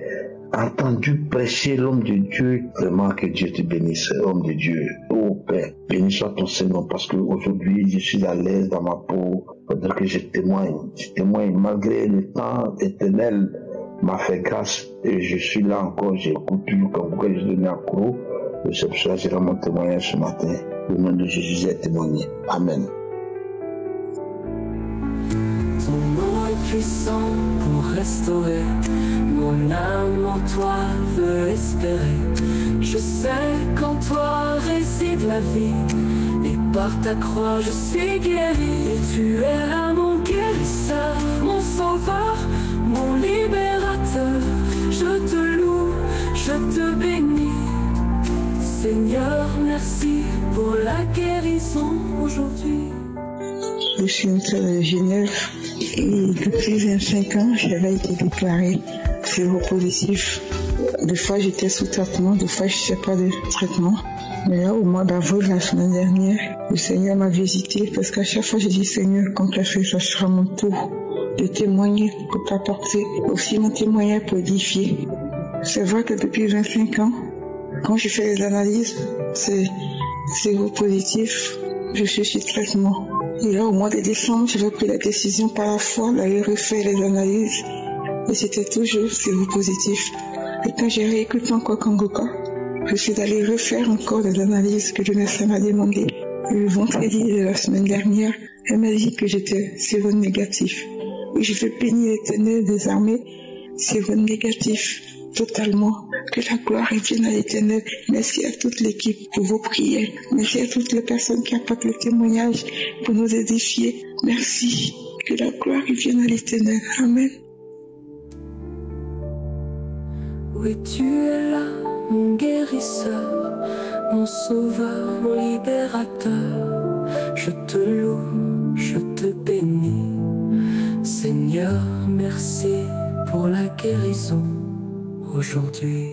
entendu prêcher l'homme de Dieu, vraiment que Dieu te bénisse, homme de Dieu. Oh Père, béni soit ton Seigneur, parce qu'aujourd'hui je suis à l'aise dans ma peau. Il faudrait que je témoigne malgré le temps éternel m'a fait grâce et je suis là encore, j'écoute toujours quand je donne un cours. Et c'est pour ça que j'ai mon témoignage ce matin. Au nom de Jésus, j'ai témoigné. Amen. Ton nom est puissant pour restaurer. Mon âme en toi veut espérer. Je sais qu'en toi réside la vie. Et par ta croix je suis guéri. Et tu es là mon guérisseur, mon sauveur, mon libérateur. Je te loue, je te bénis. Seigneur, merci pour la guérison aujourd'hui. Je suis entrée de Genève et depuis 25 ans, j'avais été déclarée séropositif. Des fois, j'étais sous traitement, des fois, je n'étais pas de traitement. Mais là, au mois d'avril, la semaine dernière, le Seigneur m'a visité parce qu'à chaque fois, j'ai dit, Seigneur, quand tu as fait, ça sera mon tour de témoigner pour t'apporter aussi mon témoignage pour édifier. C'est vrai que depuis 25 ans, quand je fais les analyses, c'est séropositif, je suis sur traitement. Et là, au mois de décembre, j'avais pris la décision par la foi d'aller refaire les analyses. Et c'était toujours séropositif. Et quand j'ai réécouté encore Kangoka, je suis allée refaire encore les analyses que le médecin m'a demandé. Le vendredi de la semaine dernière, elle m'a dit que j'étais séronégatif. Et je veux bénir l'Éternel des armées, séronégatif, totalement. Que la gloire revienne à l'Éternel. Merci à toute l'équipe pour vos prières. Merci à toutes les personnes qui apportent le témoignage pour nous édifier. Merci. Que la gloire revienne à l'Éternel. Amen. Oui, tu es là, mon guérisseur, mon sauveur, mon libérateur. Je te loue, je te bénis. Seigneur, merci pour la guérison aujourd'hui.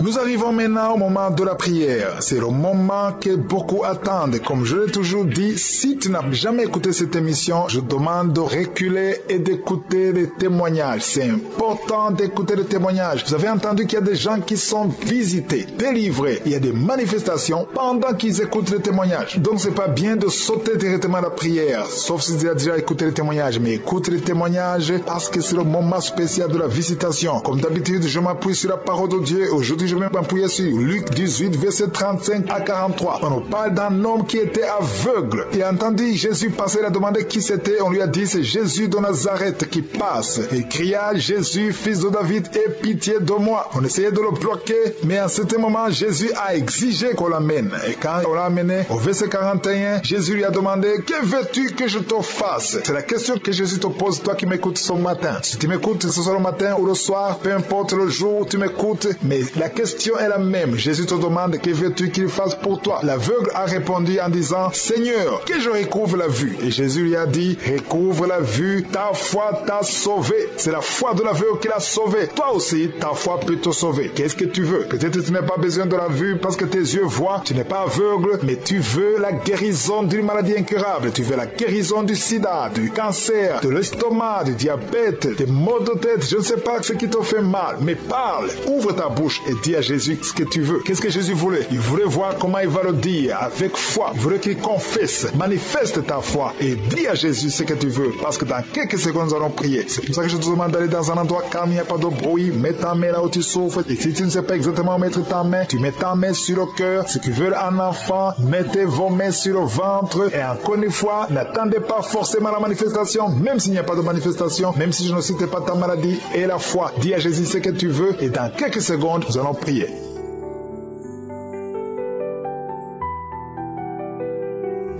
Nous arrivons maintenant au moment de la prière. C'est le moment que beaucoup attendent. Comme je l'ai toujours dit, si tu n'as jamais écouté cette émission, je demande de reculer et d'écouter les témoignages. C'est important d'écouter les témoignages. Vous avez entendu qu'il y a des gens qui sont visités, délivrés. Il y a des manifestations pendant qu'ils écoutent les témoignages. Donc c'est pas bien de sauter directement à la prière, sauf si tu as déjà écouté les témoignages. Mais écoute les témoignages parce que c'est le moment spécial de la visitation. Comme d'habitude, je m'appuie sur la parole de Dieu. Aujourd'hui, je vais m'appuyer sur Luc 18, verset 35 à 43. On nous parle d'un homme qui était aveugle. Il a entendu Jésus passer, il a demandé qui c'était. On lui a dit, c'est Jésus de Nazareth qui passe. Il cria, Jésus, fils de David, aie pitié de moi. On essayait de le bloquer, mais à certain moment, Jésus a exigé qu'on l'amène. Et quand on l'a amené, au verset 41, Jésus lui a demandé, que veux-tu que je te fasse? C'est la question que Jésus te pose, toi qui m'écoutes ce matin. Si tu m'écoutes ce soit le matin ou le soir, peu importe le jour où tu m'écoutes, mais la question est la même. Jésus te demande que veux-tu qu'il fasse pour toi. L'aveugle a répondu en disant, Seigneur, que je recouvre la vue. Et Jésus lui a dit, recouvre la vue, ta foi t'a sauvé. C'est la foi de l'aveugle qui l'a sauvé. Toi aussi, ta foi peut te sauver. Qu'est-ce que tu veux? Peut-être tu n'as pas besoin de la vue parce que tes yeux voient. Tu n'es pas aveugle, mais tu veux la guérison d'une maladie incurable. Tu veux la guérison du sida, du cancer, de l'estomac, du diabète, des maux de tête. Je ne sais pas ce qui te fait mal, mais parle. Ouvre ta bouche et dis à Jésus ce que tu veux. Qu'est-ce que Jésus voulait? Il voulait voir comment il va le dire avec foi. Il voulait qu'il confesse, manifeste ta foi et dis à Jésus ce que tu veux. Parce que dans quelques secondes, nous allons prier. C'est pour ça que je te demande d'aller dans un endroit calme, il n'y a pas de bruit. Mets ta main là où tu souffres. Et si tu ne sais pas exactement où mettre ta main, tu mets ta main sur le cœur. Ceux qui veulent un enfant, mettez vos mains sur le ventre. Et encore une fois, n'attendez pas forcément la manifestation, même s'il n'y a pas de manifestation, même si je ne cite pas ta maladie et la foi. Dis à Jésus ce que tu veux et dans quelques secondes, nous allons prier.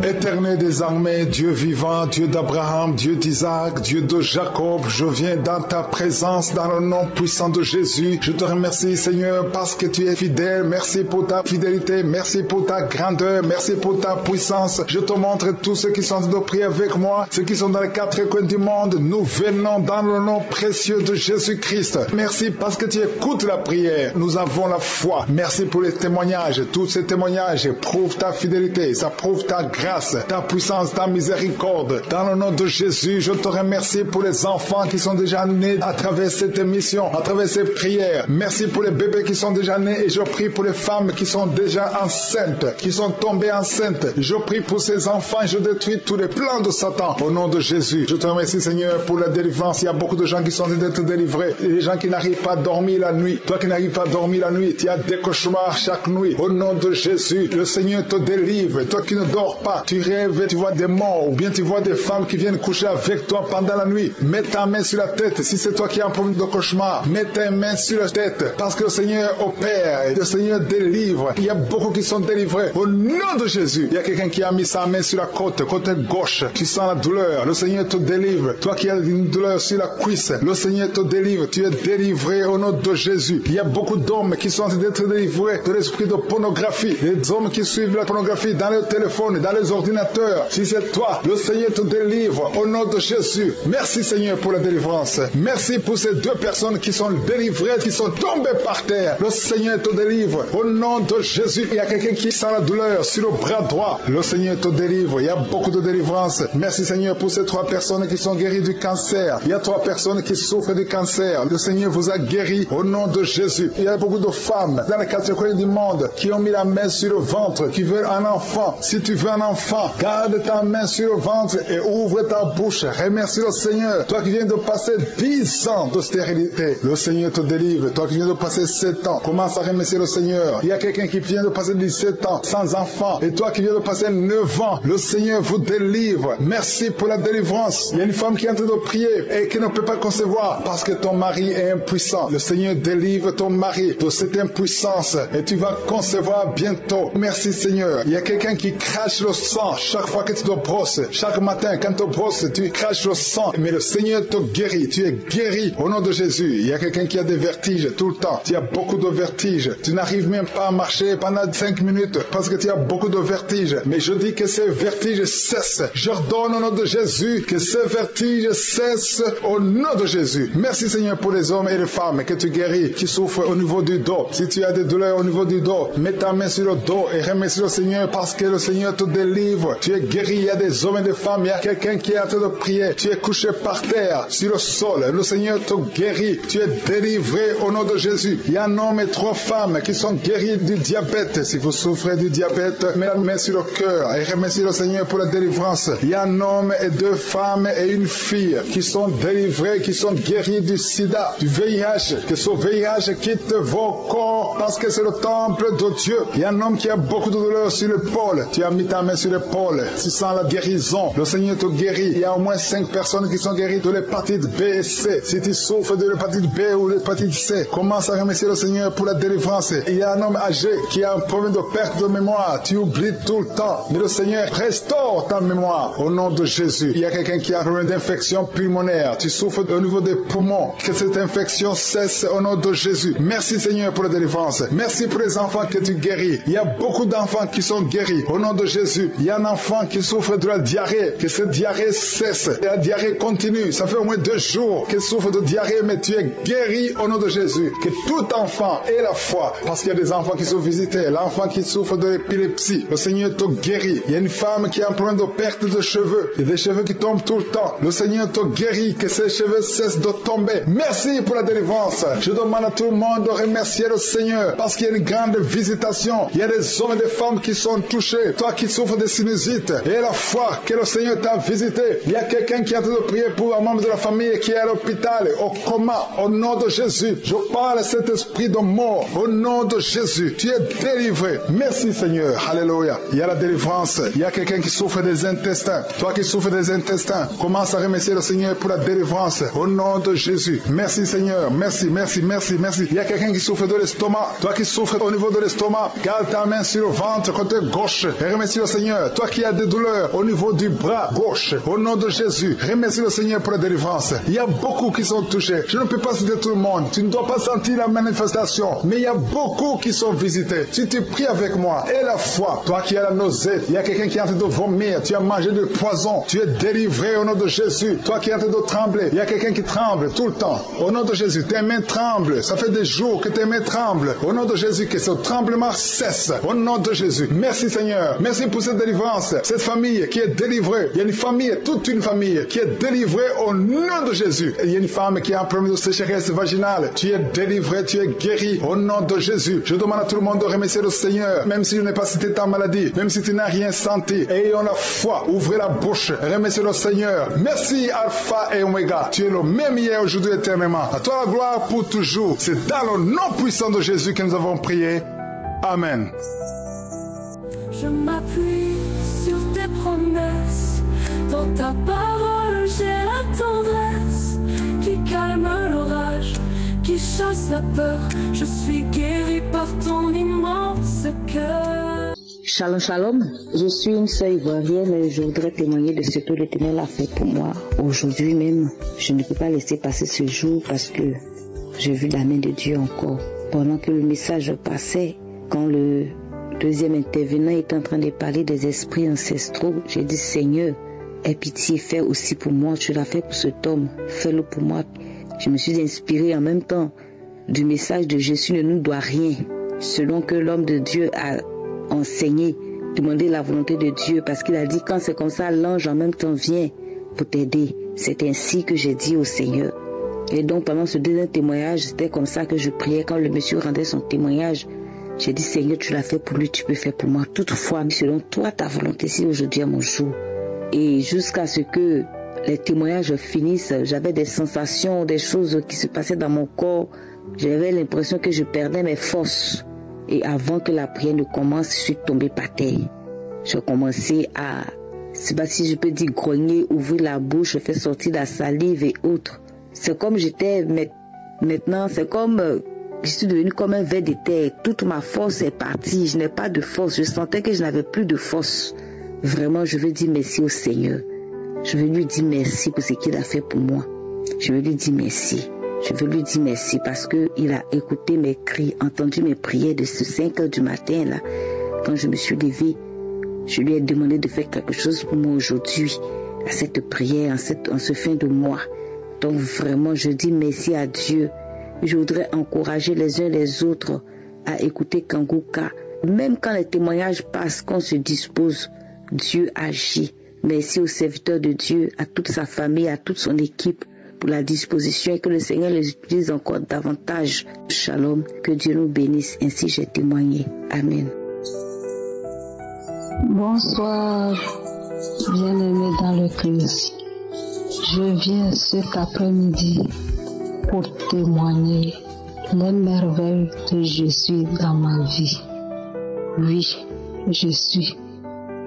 Éternel des armées, Dieu vivant, Dieu d'Abraham, Dieu d'Isaac, Dieu de Jacob, je viens dans ta présence, dans le nom puissant de Jésus. Je te remercie, Seigneur, parce que tu es fidèle. Merci pour ta fidélité, merci pour ta grandeur, merci pour ta puissance. Je te montre tous ceux qui sont de prier avec moi, ceux qui sont dans les quatre coins du monde. Nous venons dans le nom précieux de Jésus-Christ. Merci parce que tu écoutes la prière. Nous avons la foi. Merci pour les témoignages. Tous ces témoignages prouvent ta fidélité, ça prouve ta grâce, ta puissance, ta miséricorde. Dans le nom de Jésus, je te remercie pour les enfants qui sont déjà nés à travers cette émission, à travers ces prières. Merci pour les bébés qui sont déjà nés et je prie pour les femmes qui sont déjà enceintes, qui sont tombées enceintes. Je prie pour ces enfants et je détruis tous les plans de Satan au nom de Jésus. Je te remercie, Seigneur, pour la délivrance. Il y a beaucoup de gens qui sont en train d'être délivrés. Et les gens qui n'arrivent pas à dormir la nuit. Toi qui n'arrives pas à dormir la nuit, tu as des cauchemars chaque nuit. Au nom de Jésus, le Seigneur te délivre. Toi qui ne dors pas, tu rêves, tu vois des morts ou bien tu vois des femmes qui viennent coucher avec toi pendant la nuit. Mets ta main sur la tête. Si c'est toi qui as un problème de cauchemar, mets ta main sur la tête parce que le Seigneur opère et le Seigneur délivre. Il y a beaucoup qui sont délivrés. Au nom de Jésus, il y a quelqu'un qui a mis sa main sur la côte gauche. Tu sens la douleur. Le Seigneur te délivre. Toi qui as une douleur sur la cuisse, le Seigneur te délivre. Tu es délivré au nom de Jésus. Il y a beaucoup d'hommes qui sont en train d'être délivrés de l'esprit de pornographie. Les hommes qui suivent la pornographie dans le téléphone, dans les ordinateurs. Si c'est toi, le Seigneur te délivre au nom de Jésus. Merci Seigneur pour la délivrance. Merci pour ces deux personnes qui sont délivrées, qui sont tombées par terre. Le Seigneur te délivre au nom de Jésus. Il y a quelqu'un qui sent la douleur sur le bras droit. Le Seigneur te délivre. Il y a beaucoup de délivrance. Merci Seigneur pour ces 3 personnes qui sont guéries du cancer. Il y a 3 personnes qui souffrent du cancer. Le Seigneur vous a guéri au nom de Jésus. Il y a beaucoup de femmes dans les 4 coins du monde qui ont mis la main sur le ventre, qui veulent un enfant. Si tu veux un enfant, garde ta main sur le ventre et ouvre ta bouche. Remercie le Seigneur. Toi qui viens de passer 10 ans de stérilité, le Seigneur te délivre. Toi qui viens de passer 7 ans, commence à remercier le Seigneur. Il y a quelqu'un qui vient de passer 17 ans sans enfant. Et toi qui viens de passer 9 ans, le Seigneur vous délivre. Merci pour la délivrance. Il y a une femme qui est en train de prier et qui ne peut pas concevoir parce que ton mari est impuissant. Le Seigneur délivre ton mari de cette impuissance et tu vas concevoir bientôt. Merci Seigneur. Il y a quelqu'un qui crache le sang chaque fois que tu te brosses. Chaque matin quand tu te brosses, tu craches le sang. Mais le Seigneur te guérit. Tu es guéri au nom de Jésus. Il y a quelqu'un qui a des vertiges tout le temps. Tu as beaucoup de vertiges. Tu n'arrives même pas à marcher pendant 5 minutes parce que tu as beaucoup de vertiges. Mais je dis que ces vertiges cessent. J'ordonne au nom de Jésus que ces vertiges cessent au nom de Jésus. Merci Seigneur pour les hommes et les femmes que tu guéris, qui souffrent au niveau du dos. Si tu as des douleurs au niveau du dos, mets ta main sur le dos et remercie le Seigneur parce que le Seigneur te délivre. Tu es guéri. Il y a des hommes et des femmes. Il y a quelqu'un qui est en train de prier. Tu es couché par terre sur le sol. Le Seigneur te guérit. Tu es délivré au nom de Jésus. Il y a un homme et 3 femmes qui sont guéris du diabète. Si vous souffrez du diabète, mets la main sur le cœur et remercie le Seigneur pour la délivrance. Il y a un homme et 2 femmes et une fille qui sont délivrés, qui sont guéris du sida, du VIH. Que ce VIH quitte vos corps parce que c'est le temple de Dieu. Il y a un homme qui a beaucoup de douleur sur l'épaule. Tu as mis ta main sur l'épaule. Tu sens la guérison. Le Seigneur te guérit. Il y a au moins 5 personnes qui sont guéries de l'hépatite B et C. Si tu souffres de l'hépatite B ou l'hépatite C, commence à remercier le Seigneur pour la délivrance. Il y a un homme âgé qui a un problème de perte de mémoire. Tu oublies tout le temps. Mais le Seigneur restaure ta mémoire au nom de Jésus. Il y a quelqu'un qui a un problème d'infection pulmonaire. Tu souffres au niveau des poumons. Que cette infection cesse au nom de Jésus. Merci Seigneur pour la délivrance. Merci pour les enfants que tu guéris. Il y a beaucoup d'enfants qui sont guéris au nom de Jésus. Il y a un enfant qui souffre de la diarrhée. Que cette diarrhée cesse. Et la diarrhée continue. Ça fait au moins 2 jours qu'il souffre de diarrhée, mais tu es guéri au nom de Jésus. Que tout enfant ait la foi. Parce qu'il y a des enfants qui sont visités. L'enfant qui souffre de l'épilepsie, le Seigneur te guérit. Il y a une femme qui a un problème de perte de cheveux. Il y a des cheveux qui tombent tout le temps. Le Seigneur te guérit. Que ces cheveux cessent de tomber. Merci pour la délivrance. Je demande à tout le monde de remercier le Seigneur parce qu'il y a une grande visitation. Il y a des hommes et des femmes qui sont touchés. Toi qui souffres de sinusite et la foi que le Seigneur t'a visité. Il y a quelqu'un qui est en train de prier pour un membre de la famille qui est à l'hôpital, au coma. Au nom de Jésus, je parle à cet esprit de mort. Au nom de Jésus, tu es délivré. Merci Seigneur. Alléluia. Il y a la délivrance. Il y a quelqu'un qui souffre des intestins. Toi qui souffres des intestins, commence à remercier le Seigneur pour la délivrance. Au nom de Jésus. Merci Seigneur. Merci, merci, merci, merci. Il y a quelqu'un qui souffre de l'estomac. Toi qui souffres au niveau de l'estomac, garde ta main sur le ventre côté gauche et remercie le Seigneur Seigneur. Toi qui as des douleurs au niveau du bras gauche, au nom de Jésus, remercie le Seigneur pour la délivrance. Il y a beaucoup qui sont touchés. Je ne peux pas citer tout le monde. Tu ne dois pas sentir la manifestation, mais il y a beaucoup qui sont visités. Si tu pries avec moi, et la foi, toi qui as la nausée, il y a quelqu'un qui est en train de vomir, tu as mangé du poison, tu es délivré au nom de Jésus. Toi qui es en train de trembler, il y a quelqu'un qui tremble tout le temps. Au nom de Jésus, tes mains tremblent. Ça fait des jours que tes mains tremblent. Au nom de Jésus, que ce tremblement cesse. Au nom de Jésus. Merci Seigneur. Merci pour cette délivrance. Cette famille qui est délivrée. Il y a une famille, toute une famille qui est délivrée au nom de Jésus. Il y a une femme qui a un problème de sécheresse vaginale. Tu es délivré, tu es guéri au nom de Jésus. Je demande à tout le monde de remercier le Seigneur. Même si je n'ai pas cité ta maladie, même si tu n'as rien senti, ayons la foi. Ouvrez la bouche. Remerciez le Seigneur. Merci Alpha et Omega. Tu es le même hier, aujourd'hui, éternellement. À toi la gloire pour toujours. C'est dans le nom puissant de Jésus que nous avons prié. Amen. Je m'appuie sur tes promesses. Dans ta parole, j'ai la tendresse qui calme l'orage, qui chasse la peur. Je suis guéri par ton immense cœur. Shalom, shalom. Je suis une sœur ivoirienne et je voudrais témoigner de ce que l'Éternel a fait pour moi. Aujourd'hui même, je ne peux pas laisser passer ce jour parce que j'ai vu la main de Dieu encore. Pendant que le message passait, quand le deuxième intervenant était en train de parler des esprits ancestraux, j'ai dit Seigneur, aie pitié, fais aussi pour moi. Tu l'as fait pour cet homme, fais-le pour moi. Je me suis inspirée en même temps du message de Jésus ne nous doit rien, selon que l'homme de Dieu a enseigné, demander la volonté de Dieu, parce qu'il a dit quand c'est comme ça, l'ange en même temps vient pour t'aider. C'est ainsi que j'ai dit au Seigneur. Et donc pendant ce deuxième témoignage, c'était comme ça que je priais. Quand le monsieur rendait son témoignage, j'ai dit Seigneur, tu l'as fait pour lui, tu peux faire pour moi. Toutefois, selon toi, ta volonté, si aujourd'hui est mon jour. Et jusqu'à ce que les témoignages finissent, j'avais des sensations, des choses qui se passaient dans mon corps. J'avais l'impression que je perdais mes forces. Et avant que la prière ne commence, je suis tombée par terre. J'ai commencé à, je ne sais pas si je peux dire grogner, ouvrir la bouche, faire sortir la salive et autres. C'est comme j'étais maintenant, c'est comme je suis devenue comme un ver de terre. Toute ma force est partie, je n'ai pas de force. Je sentais que je n'avais plus de force. Vraiment, je veux dire merci au Seigneur. Je veux lui dire merci pour ce qu'il a fait pour moi. Je veux lui dire merci. Je veux lui dire merci parce qu'il a écouté mes cris, entendu mes prières de ce 5 heures du matin là. Quand je me suis levée, je lui ai demandé de faire quelque chose pour moi aujourd'hui, à cette prière, en ce fin de mois. Donc vraiment, je dis merci à Dieu. Je voudrais encourager les uns les autres à écouter Kangouka. Même quand les témoignages passent, qu'on se dispose, Dieu agit. Merci au serviteur de Dieu, à toute sa famille, à toute son équipe, pour la disposition et que le Seigneur les utilise encore davantage. Shalom, que Dieu nous bénisse. Ainsi j'ai témoigné. Amen. Bonsoir, bien-aimés dans le Christ. Je viens cet après-midi pour témoigner les merveilles de Jésus dans ma vie. Oui, Jésus,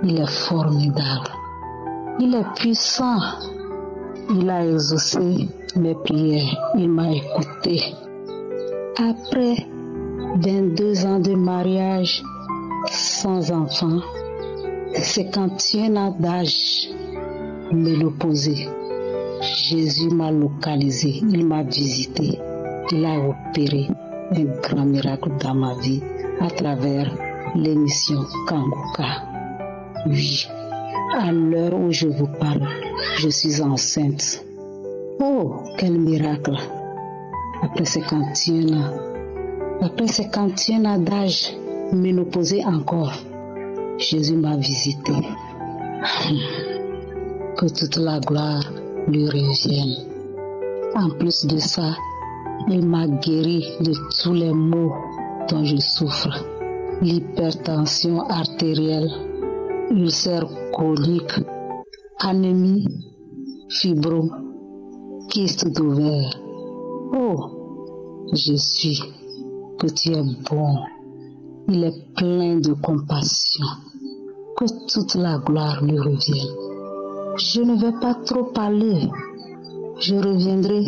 il est formidable. Il est puissant. Il a exaucé mes prières. Il m'a écouté. Après 22 ans de mariage sans enfant, 51 ans d'âge, ménopausée, Jésus m'a localisé. Il m'a visité. Il a opéré un grand miracle dans ma vie à travers l'émission Kangouka. Oui. À l'heure où je vous parle, je suis enceinte. Oh, quel miracle! Après 51 ans, après 51 ans d'âge, ménopausée encore, Jésus m'a visité. Que toute la gloire lui revienne. En plus de ça, il m'a guéri de tous les maux dont je souffre. L'hypertension artérielle, ulcère colique, anémie, fibrome, kyste d'ovaire. Oh, Jésus, que tu es bon. Il est plein de compassion. Que toute la gloire lui revienne. Je ne vais pas trop parler. Je reviendrai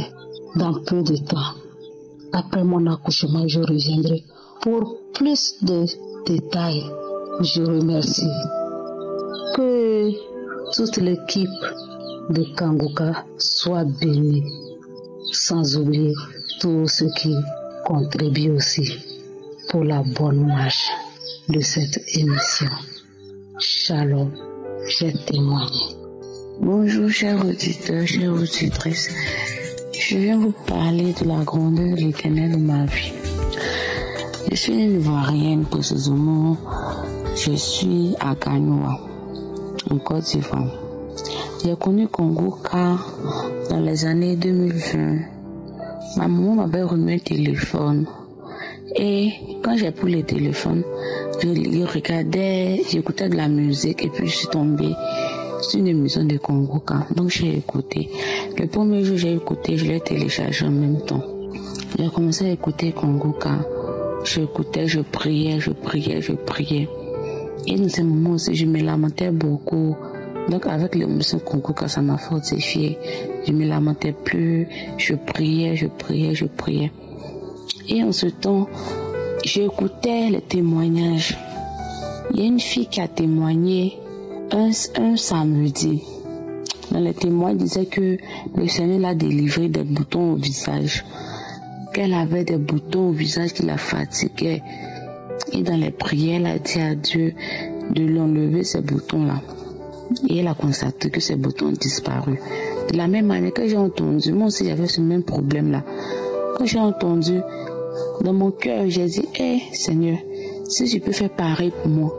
dans peu de temps. Après mon accouchement, je reviendrai pour plus de détails. Je remercie Que toute l'équipe de Kangoka soit bénie, sans oublier tous ceux qui contribuent aussi pour la bonne marche de cette émission. Shalom, j'ai témoigné. Bonjour chers auditeurs, chères auditrices. Je viens vous parler de la grandeur de l'Éternel de ma vie. Je suis une Ivoirienne, précisément, je suis à Kanoua, en Côte d'Ivoire. J'ai connu Kangoka dans les années 2020. Ma maman m'avait remis un téléphone. Et quand j'ai pris le téléphone, je regardais, j'écoutais de la musique et puis je suis tombée sur une émission de Kangoka. Donc j'ai écouté. Le premier jour j'ai écouté, je l'ai téléchargé en même temps. J'ai commencé à écouter Kangoka. J'écoutais, je priais. Et dans ces moments aussi, je me lamentais beaucoup. Donc avec l'émission Kangoka, ça m'a fortifié. Je me lamentais plus, je priais. Et en ce temps, j'écoutais les témoignages. Il y a une fille qui a témoigné un samedi. Dans les témoins, il disait que le Seigneur l'a délivré des boutons au visage. Qu'elle avait des boutons au visage qui la fatiguaient. Et dans les prières, elle a dit à Dieu de l'enlever ces boutons-là. Et elle a constaté que ces boutons ont disparu. De la même manière que j'ai entendu, moi aussi j'avais ce même problème-là. Quand j'ai entendu, dans mon cœur, j'ai dit, Seigneur, si tu peux faire pareil pour moi,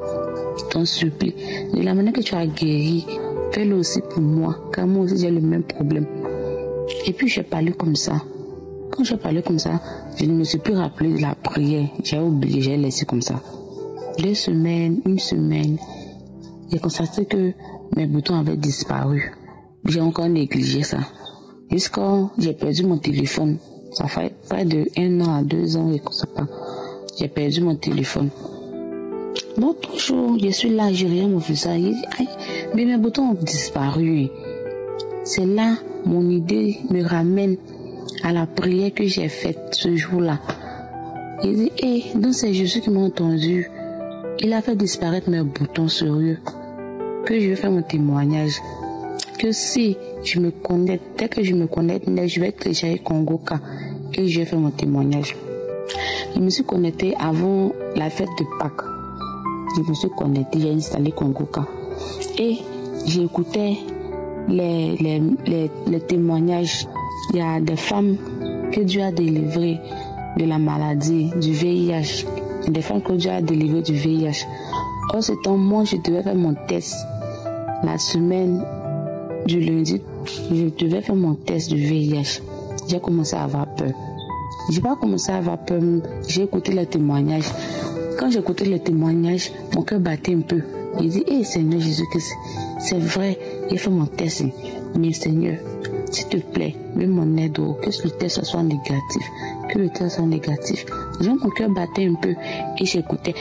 je t'en supplie. De la manière que tu as guéri, fais-le aussi pour moi, car moi aussi j'ai le même problème. Et puis j'ai parlé comme ça. Quand j'ai parlé comme ça, je ne me suis plus rappelé de la prière. J'ai oublié, j'ai laissé comme ça. 2 semaines, 1 semaine, j'ai constaté que mes boutons avaient disparu. J'ai encore négligé ça. Jusqu'à j'ai perdu mon téléphone. Ça fait près de 1 an à 2 ans et comme ça. J'ai perdu mon téléphone. Donc toujours, je suis là, j'ai rien mon visage. Mais mes boutons ont disparu. C'est là, mon idée me ramène à la prière que j'ai faite ce jour-là. Il dit, donc c'est Jésus qui m'a entendu. Il a fait disparaître mes boutons sérieux. Que je vais faire mon témoignage. Que si je me connecte, dès que je me connecte, je vais télécharger Kangoka et je vais faire mon témoignage. Je me suis connectée avant la fête de Pâques. Je me suis connectée, j'ai installé Kangoka. Et j'écoutais les témoignages. Il y a des femmes que Dieu a délivrées de la maladie, du VIH. Des femmes que Dieu a délivrées du VIH. En ce temps, moi, je devais faire mon test. La semaine du lundi, je devais faire mon test du VIH. J'ai commencé à avoir peur. Je n'ai pas commencé à avoir peur, j'ai écouté les témoignages. Quand j'ai écouté les témoignages, mon cœur battait un peu. J'ai dit, Seigneur Jésus, c'est vrai, j'ai fait mon test. Mais Seigneur, s'il te plaît, mets mon aide, que le test soit négatif. Que le test soit négatif. Donc mon cœur battait un peu et j'écoutais.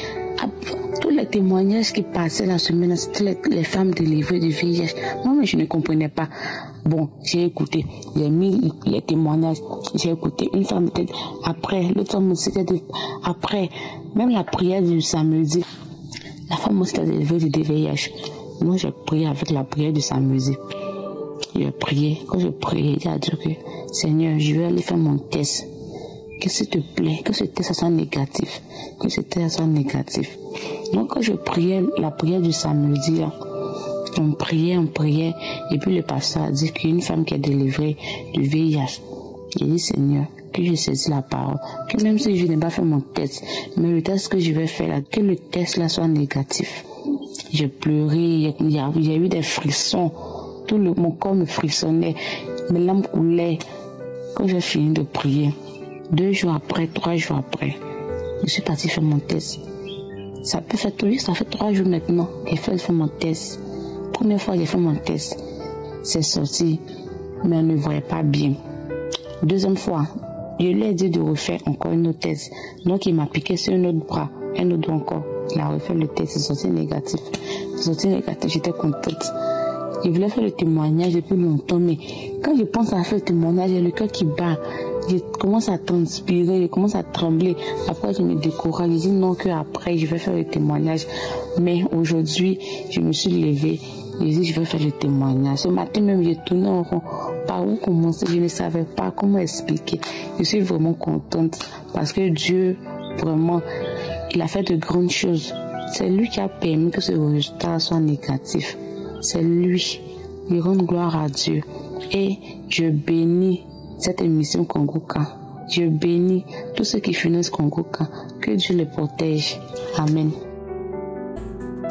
Tous les témoignages qui passaient la semaine, c'était les femmes délivrées du VIH. Moi, mais je ne comprenais pas. Bon, j'ai écouté. J'ai mis les témoignages. J'ai écouté. Une femme était après. L'autre femme aussi était après. Même la prière du samedi. La femme aussi était délivrée du VIH. Moi, j'ai prié avec la prière du samedi. J'ai prié. Quand je priais, j'ai dit que Seigneur, je vais aller faire mon test. Que s'il te plaît, que ce test soit négatif. Que ce test soit négatif. Donc quand je priais la prière du samedi, on priait, et puis le pasteur a dit qu'il y a une femme qui est délivrée du VIH. J'ai dit, Seigneur, que je saisis la parole, que même si je n'ai pas fait mon test, mais le test que je vais faire là, que le test là soit négatif. J'ai pleuré, il y a eu des frissons, mon corps me frissonnait, mes larmes coulaient. Quand j'ai fini de prier, 2 jours après, 3 jours après, je suis partie faire mon test. Ça fait 3 jours maintenant que j'ai fait mon test. Première fois que j'ai fait mon test, c'est sorti, mais on ne voyait pas bien. Deuxième fois, je lui ai dit de refaire encore une autre test. Donc il m'a piqué sur un autre bras, un autre encore. Il a refait le test, c'est sorti négatif. C'est sorti négatif, j'étais contente. Je voulais faire le témoignage depuis longtemps, mais quand je pense à faire le témoignage, j'ai le cœur qui bat. Je commence à transpirer, je commence à trembler. Après, je me décourage. Je dis non, qu'après, je vais faire le témoignage. Mais aujourd'hui, je me suis levée. Je dis, je vais faire le témoignage. Ce matin même, j'ai tourné en rond. Par où commencer? Je ne savais pas comment expliquer. Je suis vraiment contente parce que Dieu, vraiment, il a fait de grandes choses. C'est lui qui a permis que ce résultat soit négatif. C'est lui. Je rends gloire à Dieu. Et je bénis cette émission Kongoka. Je bénis tous ceux qui financent Kongoka. Que Dieu les protège. Amen.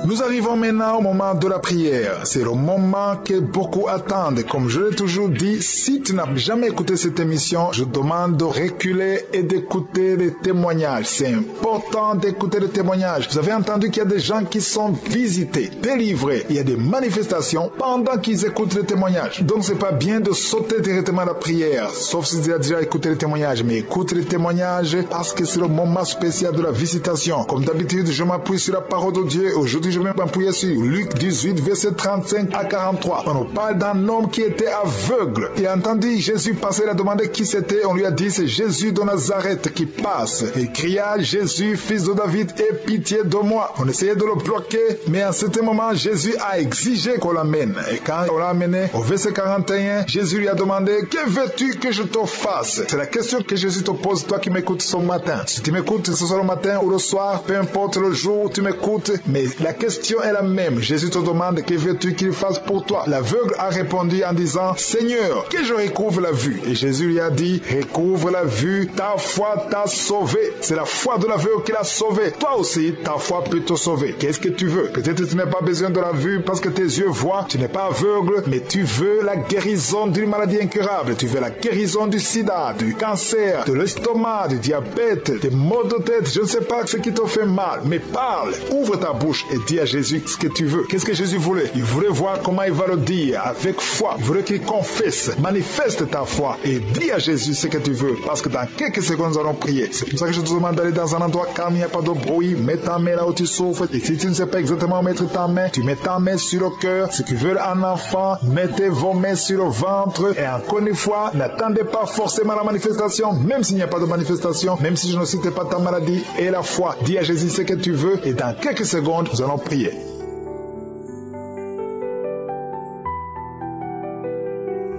Nous arrivons maintenant au moment de la prière. C'est le moment que beaucoup attendent. Comme je l'ai toujours dit, si tu n'as jamais écouté cette émission, je demande de reculer et d'écouter les témoignages. C'est important d'écouter les témoignages. Vous avez entendu qu'il y a des gens qui sont visités, délivrés. Il y a des manifestations pendant qu'ils écoutent les témoignages. Donc c'est pas bien de sauter directement à la prière, sauf si tu as déjà écouté les témoignages. Mais écoute les témoignages parce que c'est le moment spécial de la visitation. Comme d'habitude, je m'appuie sur la parole de Dieu. Aujourd'hui, je vais m'appuyer sur Luc 18, verset 35 à 43. On nous parle d'un homme qui était aveugle. Il a entendu Jésus passer, il a demandé qui c'était. On lui a dit, c'est Jésus de Nazareth qui passe. Il cria, Jésus, fils de David, aie pitié de moi. On essayait de le bloquer, mais à un certain moment, Jésus a exigé qu'on l'amène. Et quand on l'a amené, au verset 41, Jésus lui a demandé, que veux-tu que je te fasse? C'est la question que Jésus te pose, toi qui m'écoutes ce matin. Si tu m'écoutes ce soir le matin ou le soir, peu importe le jour où tu m'écoutes, mais la question est la même. Jésus te demande que veux-tu qu'il fasse pour toi? L'aveugle a répondu en disant, Seigneur, que je recouvre la vue. Et Jésus lui a dit, recouvre la vue, ta foi t'a sauvé. C'est la foi de l'aveugle qui l'a sauvé. Toi aussi, ta foi peut te sauver. Qu'est-ce que tu veux? Peut-être tu n'as pas besoin de la vue parce que tes yeux voient, tu n'es pas aveugle, mais tu veux la guérison d'une maladie incurable. Tu veux la guérison du sida, du cancer, de l'estomac, du diabète, des maux de tête. Je ne sais pas ce qui te fait mal, mais parle, ouvre ta bouche et dis à Jésus ce que tu veux. Qu'est-ce que Jésus voulait? Il voulait voir comment il va le dire avec foi. Il voulait qu'il confesse, manifeste ta foi et dis à Jésus ce que tu veux, parce que dans quelques secondes nous allons prier. C'est pour ça que je te demande d'aller dans un endroit calme, il n'y a pas de bruit. Mets ta main là où tu souffres et si tu ne sais pas exactement où mettre ta main, tu mets ta main sur le cœur. Ceux qui veulent un enfant, mettez vos mains sur le ventre et encore une fois, n'attendez pas forcément la manifestation, même s'il n'y a pas de manifestation, même si je ne cite pas ta maladie, et la foi. Dis à Jésus ce que tu veux et dans quelques secondes nous allons prier.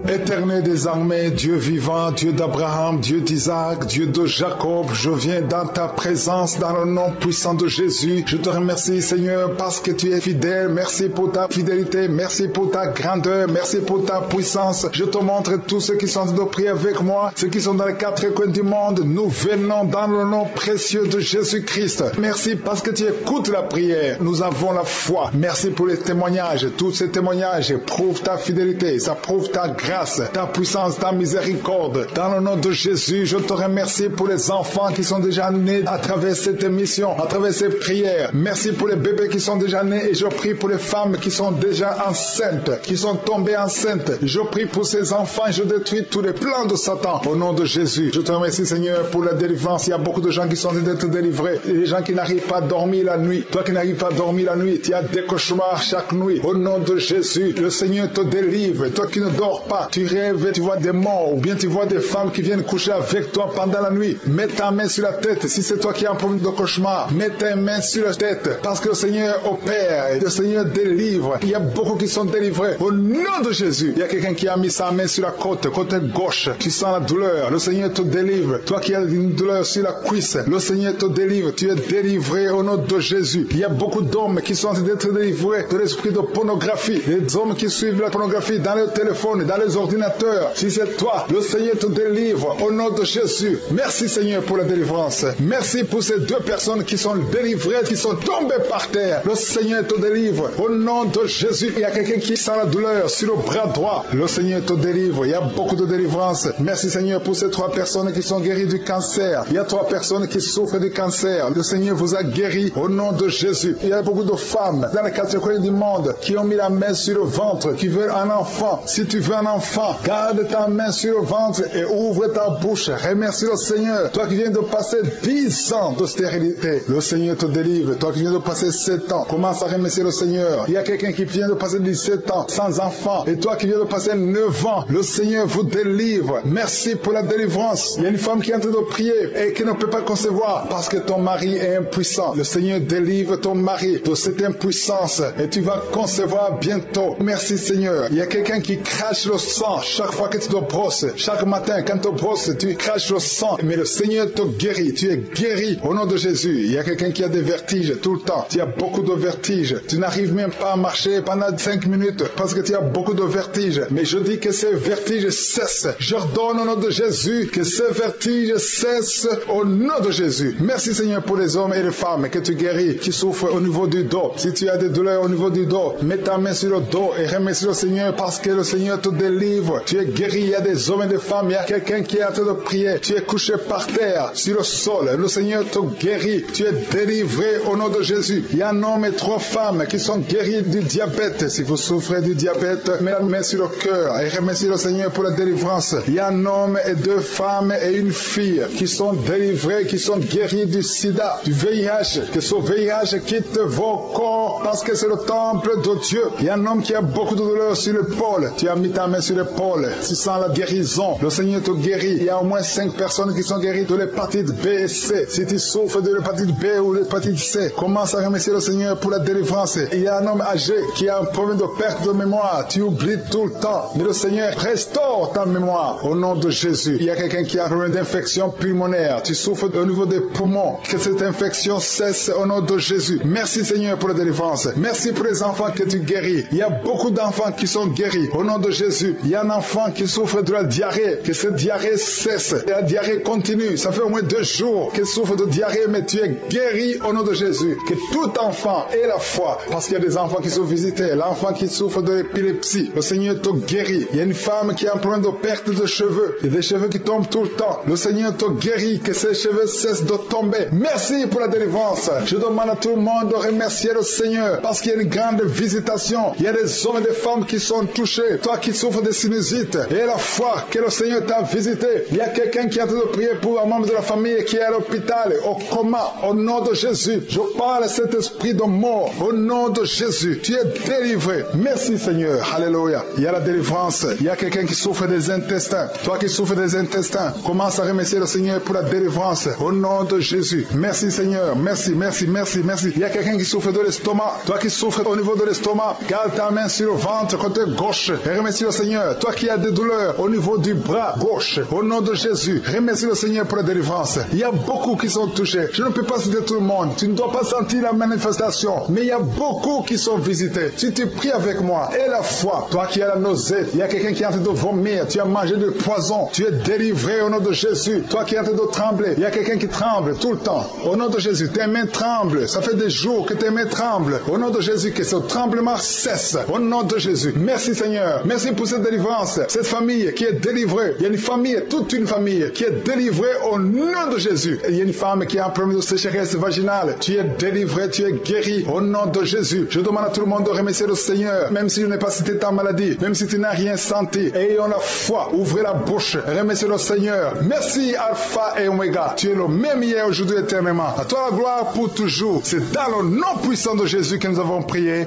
Éternel des armées, Dieu vivant, Dieu d'Abraham, Dieu d'Isaac, Dieu de Jacob, je viens dans ta présence, dans le nom puissant de Jésus. Je te remercie, Seigneur, parce que tu es fidèle. Merci pour ta fidélité, merci pour ta grandeur, merci pour ta puissance. Je te montre tous ceux qui sont de prier avec moi, ceux qui sont dans les quatre coins du monde. Nous venons dans le nom précieux de Jésus-Christ. Merci parce que tu écoutes la prière. Nous avons la foi. Merci pour les témoignages. Tous ces témoignages prouvent ta fidélité, ça prouve ta grâce, ta puissance, ta miséricorde. Dans le nom de Jésus, je te remercie pour les enfants qui sont déjà nés à travers cette émission, à travers ces prières. Merci pour les bébés qui sont déjà nés et je prie pour les femmes qui sont déjà enceintes, qui sont tombées enceintes. Je prie pour ces enfants et je détruis tous les plans de Satan au nom de Jésus. Je te remercie, Seigneur, pour la délivrance. Il y a beaucoup de gens qui sont en train d'être délivrés. Et les gens qui n'arrivent pas à dormir la nuit. Toi qui n'arrives pas à dormir la nuit, tu as des cauchemars chaque nuit. Au nom de Jésus, le Seigneur te délivre. Toi qui ne dors pas, tu rêves, tu vois des morts, ou bien tu vois des femmes qui viennent coucher avec toi pendant la nuit. Mets ta main sur la tête. Si c'est toi qui as un problème de cauchemar, mets ta main sur la tête, parce que le Seigneur opère, et le Seigneur délivre. Il y a beaucoup qui sont délivrés. Au nom de Jésus, il y a quelqu'un qui a mis sa main sur la côte, côté gauche. Tu sens la douleur. Le Seigneur te délivre. Toi qui as une douleur sur la cuisse, le Seigneur te délivre. Tu es délivré au nom de Jésus. Il y a beaucoup d'hommes qui sont en train d'être délivrés de l'esprit de pornographie. Les hommes qui suivent la pornographie dans le téléphone, dans les ordinateur. Si c'est toi, le Seigneur te délivre au nom de Jésus. Merci Seigneur pour la délivrance. Merci pour ces deux personnes qui sont délivrées, qui sont tombées par terre. Le Seigneur te délivre au nom de Jésus. Il y a quelqu'un qui sent la douleur sur le bras droit. Le Seigneur te délivre. Il y a beaucoup de délivrance. Merci Seigneur pour ces trois personnes qui sont guéries du cancer. Il y a trois personnes qui souffrent du cancer. Le Seigneur vous a guéri au nom de Jésus. Il y a beaucoup de femmes dans les quatre coins du monde qui ont mis la main sur le ventre, qui veulent un enfant. Si tu veux un enfant, enfant. Garde ta main sur le ventre et ouvre ta bouche. Remercie le Seigneur. Toi qui viens de passer 10 ans de stérilité, le Seigneur te délivre. Toi qui viens de passer 7 ans, commence à remercier le Seigneur. Il y a quelqu'un qui vient de passer 17 ans sans enfant. Et toi qui viens de passer 9 ans, le Seigneur vous délivre. Merci pour la délivrance. Il y a une femme qui est en train de prier et qui ne peut pas concevoir parce que ton mari est impuissant. Le Seigneur délivre ton mari de cette impuissance et tu vas concevoir bientôt. Merci Seigneur. Il y a quelqu'un qui crache le sang chaque fois que tu te brosses. Chaque matin quand tu te brosses, tu craches le sang. Mais le Seigneur te guérit. Tu es guéri au nom de Jésus. Il y a quelqu'un qui a des vertiges tout le temps. Tu as beaucoup de vertiges. Tu n'arrives même pas à marcher pendant 5 minutes parce que tu as beaucoup de vertiges. Mais je dis que ces vertiges cessent. J'ordonne au nom de Jésus que ces vertiges cessent au nom de Jésus. Merci Seigneur pour les hommes et les femmes que tu guéris, qui souffrent au niveau du dos. Si tu as des douleurs au niveau du dos, mets ta main sur le dos et remercie le Seigneur parce que le Seigneur te délivre. Tu es guéri. Il y a des hommes et des femmes. Il y a quelqu'un qui est en train de prier. Tu es couché par terre sur le sol. Le Seigneur te guérit. Tu es délivré au nom de Jésus. Il y a un homme et 3 femmes qui sont guéris du diabète. Si vous souffrez du diabète, mets la main sur le cœur et remercie le Seigneur pour la délivrance. Il y a un homme et 2 femmes et une fille qui sont délivrés, qui sont guéris du sida, du VIH. Que ce VIH quitte vos corps parce que c'est le temple de Dieu. Il y a un homme qui a beaucoup de douleur sur l'épaule. Tu as mis ta main sur l'épaule. Tu sens la guérison. Le Seigneur te guérit. Il y a au moins 5 personnes qui sont guéries de l'hépatite B et C. Si tu souffres de l'hépatite B ou l'hépatite C, commence à remercier le Seigneur pour la délivrance. Il y a un homme âgé qui a un problème de perte de mémoire. Tu oublies tout le temps. Mais le Seigneur restaure ta mémoire au nom de Jésus. Il y a quelqu'un qui a un problème d'infection pulmonaire. Tu souffres au niveau des poumons. Que cette infection cesse au nom de Jésus. Merci Seigneur pour la délivrance. Merci pour les enfants que tu guéris. Il y a beaucoup d'enfants qui sont guéris au nom de Jésus. Il y a un enfant qui souffre de la diarrhée. Que cette diarrhée cesse. Et la diarrhée continue. Ça fait au moins 2 jours qu'il souffre de diarrhée, mais tu es guéri au nom de Jésus. Que tout enfant ait la foi. Parce qu'il y a des enfants qui sont visités. L'enfant qui souffre de l'épilepsie, le Seigneur te guérit. Il y a une femme qui a un problème de perte de cheveux. Il y a des cheveux qui tombent tout le temps. Le Seigneur te guérit. Que ces cheveux cessent de tomber. Merci pour la délivrance. Je demande à tout le monde de remercier le Seigneur parce qu'il y a une grande visitation. Il y a des hommes et des femmes qui sont touchés. Toi qui souffres de sinusite et la foi que le Seigneur t'a visité. Il y a quelqu'un qui est en train de prier pour un membre de la famille qui est à l'hôpital, au coma, au nom de Jésus. Je parle à cet esprit de mort au nom de Jésus. Tu es délivré. Merci Seigneur. Alléluia. Il y a la délivrance. Il y a quelqu'un qui souffre des intestins. Toi qui souffres des intestins, commence à remercier le Seigneur pour la délivrance au nom de Jésus. Merci Seigneur. Merci, merci, merci, merci. Il y a quelqu'un qui souffre de l'estomac. Toi qui souffres au niveau de l'estomac, garde ta main sur le ventre côté gauche et remercie le Seigneur. Toi qui as des douleurs au niveau du bras gauche, au nom de Jésus, remercie le Seigneur pour la délivrance. Il y a beaucoup qui sont touchés. Je ne peux pas citer tout le monde. Tu ne dois pas sentir la manifestation, mais il y a beaucoup qui sont visités. Si tu pries avec moi, et la foi, toi qui as la nausée, il y a quelqu'un qui est en train de vomir, tu as mangé du poison, tu es délivré au nom de Jésus. Toi qui es en train de trembler, il y a quelqu'un qui tremble tout le temps. Au nom de Jésus, tes mains tremblent. Ça fait des jours que tes mains tremblent. Au nom de Jésus, que ce tremblement cesse. Au nom de Jésus. Merci Seigneur. Merci pour cette délivrance. Cette famille qui est délivrée. Il y a une famille, toute une famille qui est délivrée au nom de Jésus. Il y a une femme qui a un problème de sécheresse vaginale. Tu es délivré, tu es guéri au nom de Jésus. Je demande à tout le monde de remercier le Seigneur. Même si je n'ai pas cité ta maladie, même si tu n'as rien senti, ayons la foi. Ouvrez la bouche. Remerciez le Seigneur. Merci Alpha et Omega. Tu es le même hier, aujourd'hui, éternellement. À toi la gloire pour toujours. C'est dans le nom puissant de Jésus que nous avons prié.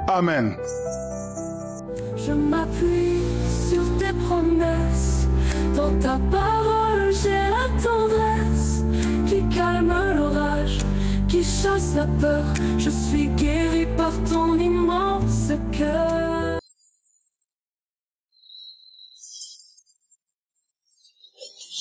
Amen. Je m'appuie sur tes promesses. Dans ta parole, j'ai la tendresse qui calme l'orage, qui chasse la peur. Je suis guéri par ton immense cœur.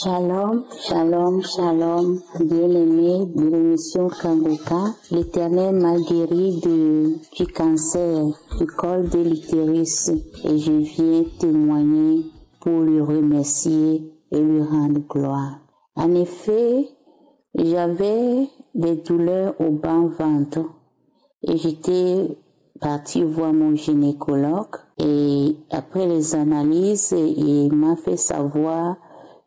Shalom, shalom, shalom, bien-aimé de l'émission Kangoka. L'Éternel m'a guéri du cancer du col de l'utérus et je viens témoigner pour lui remercier et lui rendre gloire. En effet, j'avais des douleurs au bas-ventre et j'étais partie voir mon gynécologue et après les analyses, il m'a fait savoir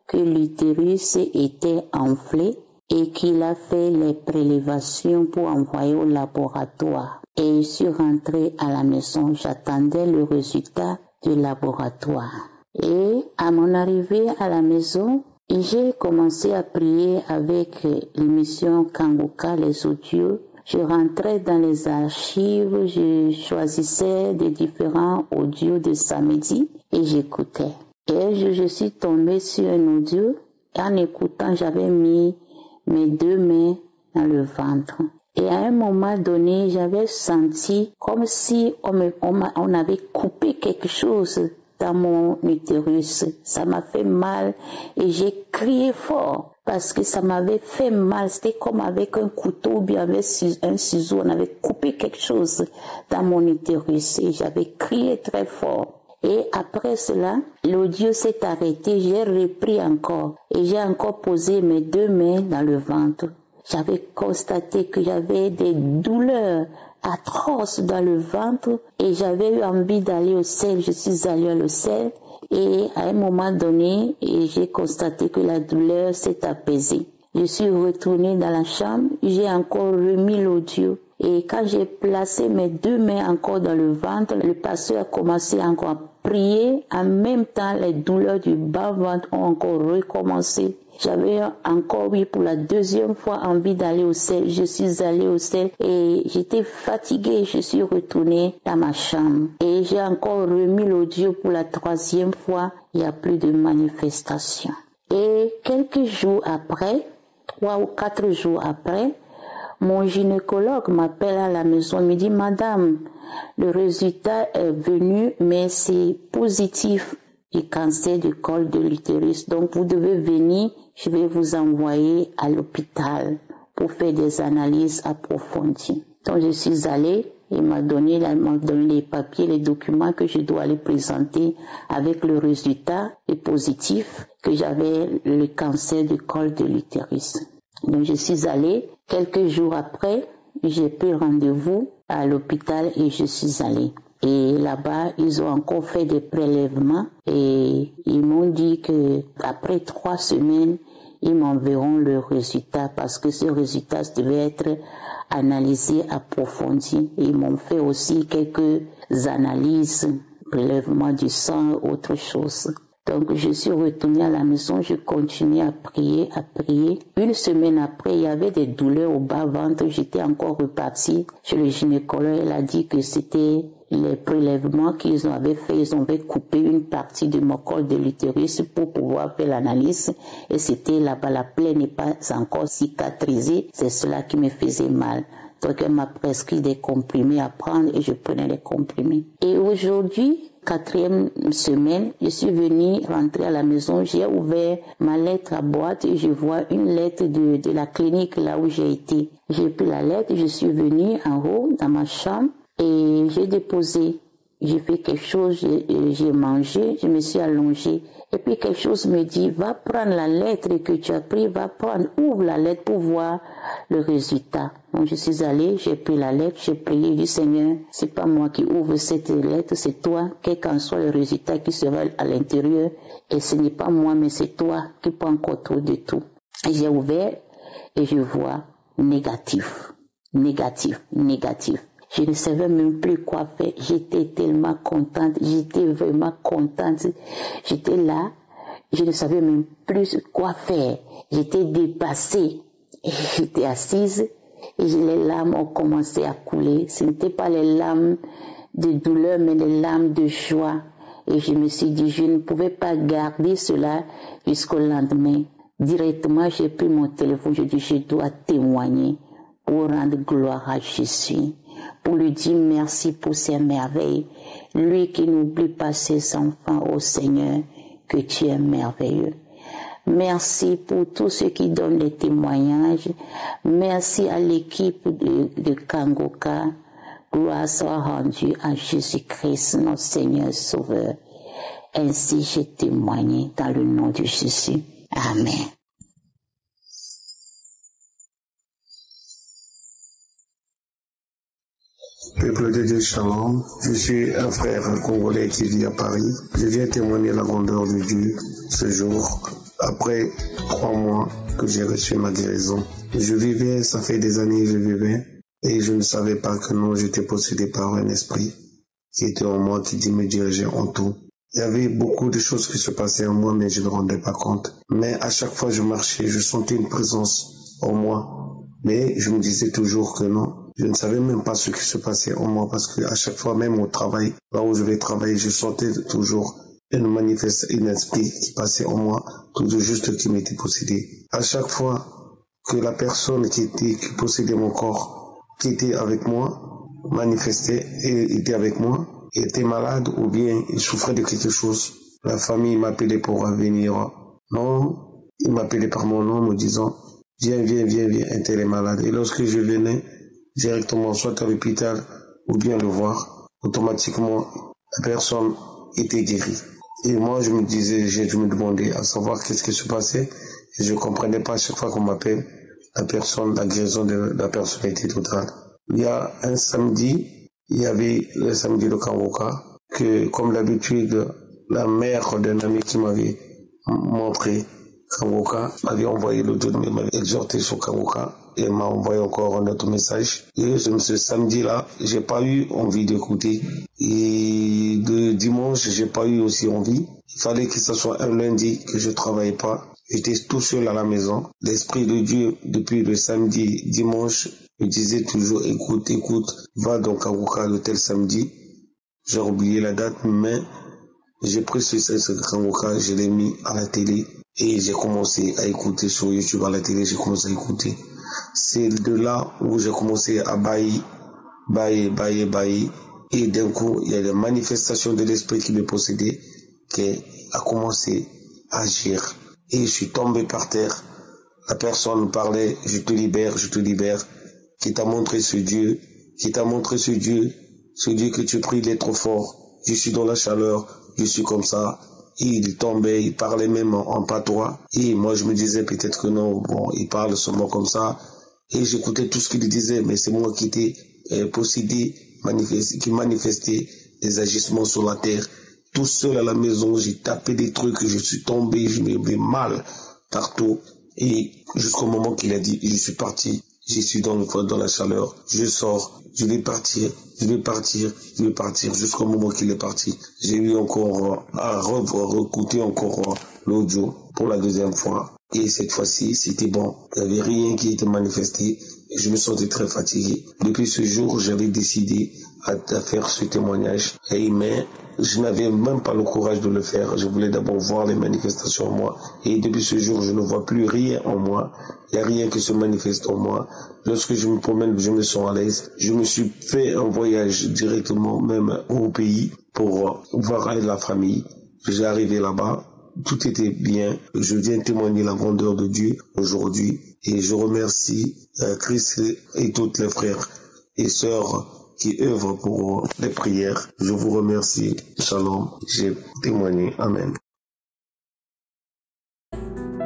que l'utérus était enflé et qu'il a fait les prélévations pour envoyer au laboratoire. Et je suis rentrée à la maison, j'attendais le résultat du laboratoire. Et à mon arrivée à la maison, j'ai commencé à prier avec l'émission Kangoka, les audios. Je rentrais dans les archives, je choisissais des différents audios de samedi et j'écoutais. Et je suis tombée sur un audio. En écoutant, j'avais mis mes 2 mains dans le ventre. Et à un moment donné, j'avais senti comme si on avait coupé quelque chose dans mon utérus. Ça m'a fait mal et j'ai crié fort parce que ça m'avait fait mal. C'était comme avec un couteau ou bien avec un ciseau. On avait coupé quelque chose dans mon utérus et j'avais crié très fort. Et après cela, l'audio s'est arrêté. J'ai repris encore et j'ai encore posé mes 2 mains dans le ventre. J'avais constaté que j'avais des douleurs atroces dans le ventre et j'avais eu envie d'aller au sel. Je suis allée au sel et à un moment donné, j'ai constaté que la douleur s'est apaisée. Je suis retournée dans la chambre, j'ai encore remis l'audio. Et quand j'ai placé mes 2 mains encore dans le ventre, le pasteur a commencé encore à prier. En même temps, les douleurs du bas-ventre ont encore recommencé. J'avais encore, pour la 2e fois envie d'aller au sel. Je suis allée au sel et j'étais fatiguée. Je suis retournée dans ma chambre. Et j'ai encore remis l'audio pour la 3e fois. Il n'y a plus de manifestation. Et quelques jours après, 3 ou 4 jours après, mon gynécologue m'appelle à la maison, il me dit « Madame, le résultat est venu, mais c'est positif du cancer du col de l'utérus. Donc vous devez venir, je vais vous envoyer à l'hôpital pour faire des analyses approfondies. » Donc je suis allée, il m'a donné les papiers, les documents que je dois aller présenter avec le résultat positif que j'avais le cancer du col de l'utérus. Donc je suis allée, quelques jours après, j'ai pris rendez-vous à l'hôpital et je suis allée. Et là-bas, ils ont encore fait des prélèvements et ils m'ont dit que après 3 semaines, ils m'enverront le résultat parce que ce résultat devait être analysé, approfondi. Et ils m'ont fait aussi quelques analyses, prélèvement du sang, autre chose. Donc je suis retournée à la maison, je continuais à prier. 1 semaine après, il y avait des douleurs au bas-ventre, j'étais encore repartie chez le gynécologue. Elle a dit que c'était les prélèvements qu'ils avaient fait, ils avaient coupé une partie de mon col de l'utérus pour pouvoir faire l'analyse. Et c'était là-bas, la plaie n'est pas encore cicatrisée, c'est cela qui me faisait mal. Donc elle m'a prescrit des comprimés à prendre et je prenais les comprimés. Et aujourd'hui, 4e semaine, je suis venue rentrer à la maison, j'ai ouvert ma lettre à boîte et je vois une lettre de la clinique là où j'ai été. J'ai pris la lettre, je suis venue en haut dans ma chambre et j'ai déposé. J'ai fait quelque chose, j'ai mangé, je me suis allongée. Et puis quelque chose me dit, va prendre la lettre que tu as pris, ouvre la lettre pour voir le résultat. Donc je suis allée, j'ai pris la lettre, j'ai prié, j'ai dit Seigneur, c'est pas moi qui ouvre cette lettre, c'est toi, quel qu'en soit le résultat qui sera à l'intérieur. Et ce n'est pas moi, mais c'est toi qui prends contrôle de tout. Et j'ai ouvert et je vois négatif. Je ne savais même plus quoi faire. J'étais tellement contente. J'étais vraiment contente. J'étais là. Je ne savais même plus quoi faire. J'étais dépassée. J'étais assise et les larmes ont commencé à couler. Ce n'étaient pas les larmes de douleur, mais les larmes de joie. Et je me suis dit, je ne pouvais pas garder cela jusqu'au lendemain. Directement, j'ai pris mon téléphone. Je dis, je dois témoigner pour rendre gloire à Jésus. Pour lui dire merci pour ses merveilles. Lui qui n'oublie pas ses enfants, ô Seigneur, que tu es merveilleux. Merci pour tous ceux qui donnent les témoignages. Merci à l'équipe de Kangoka. Gloire soit rendue à Jésus-Christ, notre Seigneur Sauveur. Ainsi j'ai témoigné dans le nom de Jésus. Amen. Peuple de Dieu, Shalom. Je suis un frère congolais qui vit à Paris. Je viens témoigner la grandeur de Dieu ce jour, après 3 mois que j'ai reçu ma guérison. Je vivais, ça fait des années que je vivais, et je ne savais pas que non, j'étais possédé par un esprit qui était en moi, qui me dirigeait en tout. Il y avait beaucoup de choses qui se passaient en moi, mais je ne me rendais pas compte. Mais à chaque fois que je marchais, je sentais une présence en moi. Mais je me disais toujours que non. Je ne savais même pas ce qui se passait en moi parce qu'à chaque fois, même au travail, là où je vais travailler, je sentais toujours un esprit qui passait en moi, tout juste qui m'était possédé. À chaque fois que la personne qui possédait mon corps, qui était avec moi, manifestait et était avec moi, était malade ou bien il souffrait de quelque chose, la famille m'appelait pour venir. Non, il m'appelait par mon nom me disant viens, un tel est malade. Et lorsque je venais directement soit à l'hôpital ou bien le voir, automatiquement la personne était guérie. Et moi je me disais, je me demandais à savoir qu'est-ce qui se passait et je ne comprenais pas à chaque fois qu'on m'appelle la guérison de la personne était totale. Il y a un samedi, il y avait le samedi de Kangoka, que comme d'habitude, la mère d'un ami qui m'avait montré Kangoka m'avait envoyé l'audio, m'avait exhorté sur Kangoka et m'a envoyé encore un autre message. Et ce samedi-là, j'ai pas eu envie d'écouter. Et de dimanche, j'ai pas eu aussi envie. Il fallait que ce soit un lundi que je travaillais pas. J'étais tout seul à la maison. L'Esprit de Dieu, depuis le samedi, dimanche, me disait toujours, écoute, va donc à Kangoka le tel samedi. J'ai oublié la date, mais j'ai pris ce Kangoka, je l'ai mis à la télé et j'ai commencé à écouter sur YouTube à la télé, j'ai commencé à écouter. C'est de là où j'ai commencé à bailler. Et d'un coup, il y a des manifestations de l'esprit qui me possédait qui a commencé à agir. Et je suis tombé par terre. La personne me parlait, je te libère, qui t'a montré ce Dieu, ce Dieu que tu pries, il est trop fort. Je suis dans la chaleur, je suis comme ça. Et il tombait, il parlait même en patois. Et moi, je me disais peut-être que non, bon, il parle seulement comme ça. Et j'écoutais tout ce qu'il disait, mais c'est moi qui étais possédé, qui manifestait des agissements sur la terre. Tout seul à la maison, j'ai tapé des trucs, je suis tombé, je me vais mal partout. Et jusqu'au moment qu'il a dit, je suis parti, je suis dans la chaleur, je sors, je vais partir, jusqu'au moment qu'il est parti. J'ai eu encore à réécouter encore l'audio pour la deuxième fois. Et cette fois-ci, c'était bon. Il n'y avait rien qui était manifesté. Et je me sentais très fatigué. Depuis ce jour, j'avais décidé à faire ce témoignage. Mais je n'avais même pas le courage de le faire. Je voulais d'abord voir les manifestations en moi. Et depuis ce jour, je ne vois plus rien en moi. Il n'y a rien qui se manifeste en moi. Lorsque je me promène, je me sens à l'aise. Je me suis fait un voyage directement même au pays pour voir la famille. J'ai arrivé là-bas. Tout était bien. Je viens témoigner la grandeur de Dieu aujourd'hui. Et je remercie Christ et tous les frères et sœurs qui œuvrent pour les prières. Je vous remercie. Shalom. J'ai témoigné. Amen.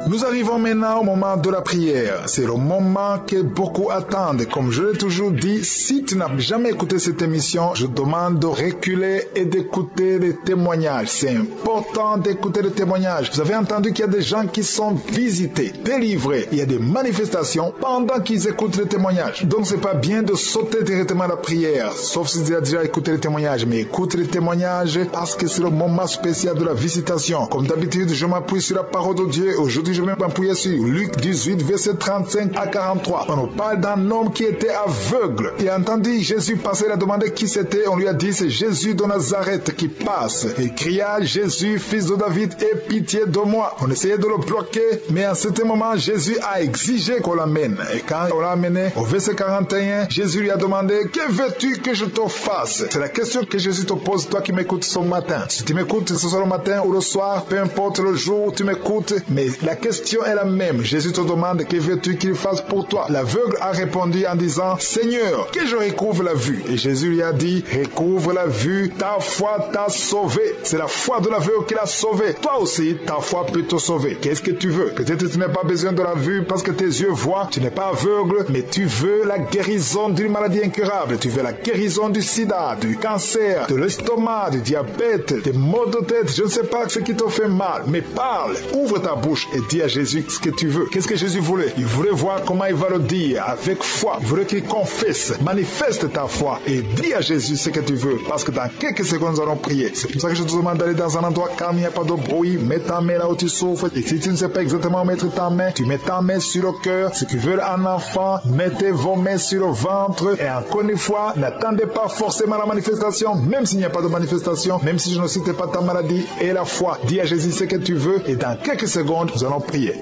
Nous arrivons maintenant au moment de la prière. C'est le moment que beaucoup attendent. Comme je l'ai toujours dit, si tu n'as jamais écouté cette émission, je demande de reculer et d'écouter les témoignages. C'est important d'écouter les témoignages. Vous avez entendu qu'il y a des gens qui sont visités, délivrés. Il y a des manifestations pendant qu'ils écoutent les témoignages. Donc c'est pas bien de sauter directement à la prière, sauf si tu as déjà écouté les témoignages. Mais écoute les témoignages parce que c'est le moment spécial de la visitation. Comme d'habitude, je m'appuie sur la parole de Dieu. Aujourd'hui, je vais m'appuyer sur Luc 18, verset 35 à 43. On nous parle d'un homme qui était aveugle. Il a entendu Jésus passer, il a demandé qui c'était. On lui a dit, c'est Jésus de Nazareth qui passe. Il cria, Jésus, fils de David, aie pitié de moi. On essayait de le bloquer, mais à ce moment, Jésus a exigé qu'on l'amène. Et quand on l'a amené, au verset 41, Jésus lui a demandé, que veux-tu que je te fasse? C'est la question que Jésus te pose, toi qui m'écoutes ce matin. Si tu m'écoutes ce soir le matin ou le soir, peu importe le jour où tu m'écoutes, mais la question est la même. Jésus te demande, que veux-tu qu'il fasse pour toi? L'aveugle a répondu en disant, Seigneur, que je recouvre la vue. Et Jésus lui a dit, recouvre la vue, ta foi t'a sauvé. C'est la foi de l'aveugle qui l'a sauvé. Toi aussi, ta foi peut te sauver. Qu'est-ce que tu veux? Peut-être que tu n'as pas besoin de la vue parce que tes yeux voient, tu n'es pas aveugle, mais tu veux la guérison d'une maladie incurable. Tu veux la guérison du sida, du cancer, de l'estomac, du diabète, des maux de tête. Je ne sais pas ce qui te fait mal, mais parle, ouvre ta bouche et dis dis à Jésus ce que tu veux. Qu'est-ce que Jésus voulait? Il voulait voir comment il va le dire avec foi. Il voulait qu'il confesse, manifeste ta foi et dis à Jésus ce que tu veux. Parce que dans quelques secondes, nous allons prier. C'est pour ça que je te demande d'aller dans un endroit calme, il n'y a pas de bruit. Mets ta main là où tu souffres. Et si tu ne sais pas exactement où mettre ta main, tu mets ta main sur le cœur. Ceux qui veulent un enfant, mettez vos mains sur le ventre. Et encore une fois, n'attendez pas forcément la manifestation, même s'il n'y a pas de manifestation, même si je ne cite pas ta maladie. Et la foi, dis à Jésus ce que tu veux. Et dans quelques secondes, nous allons prier.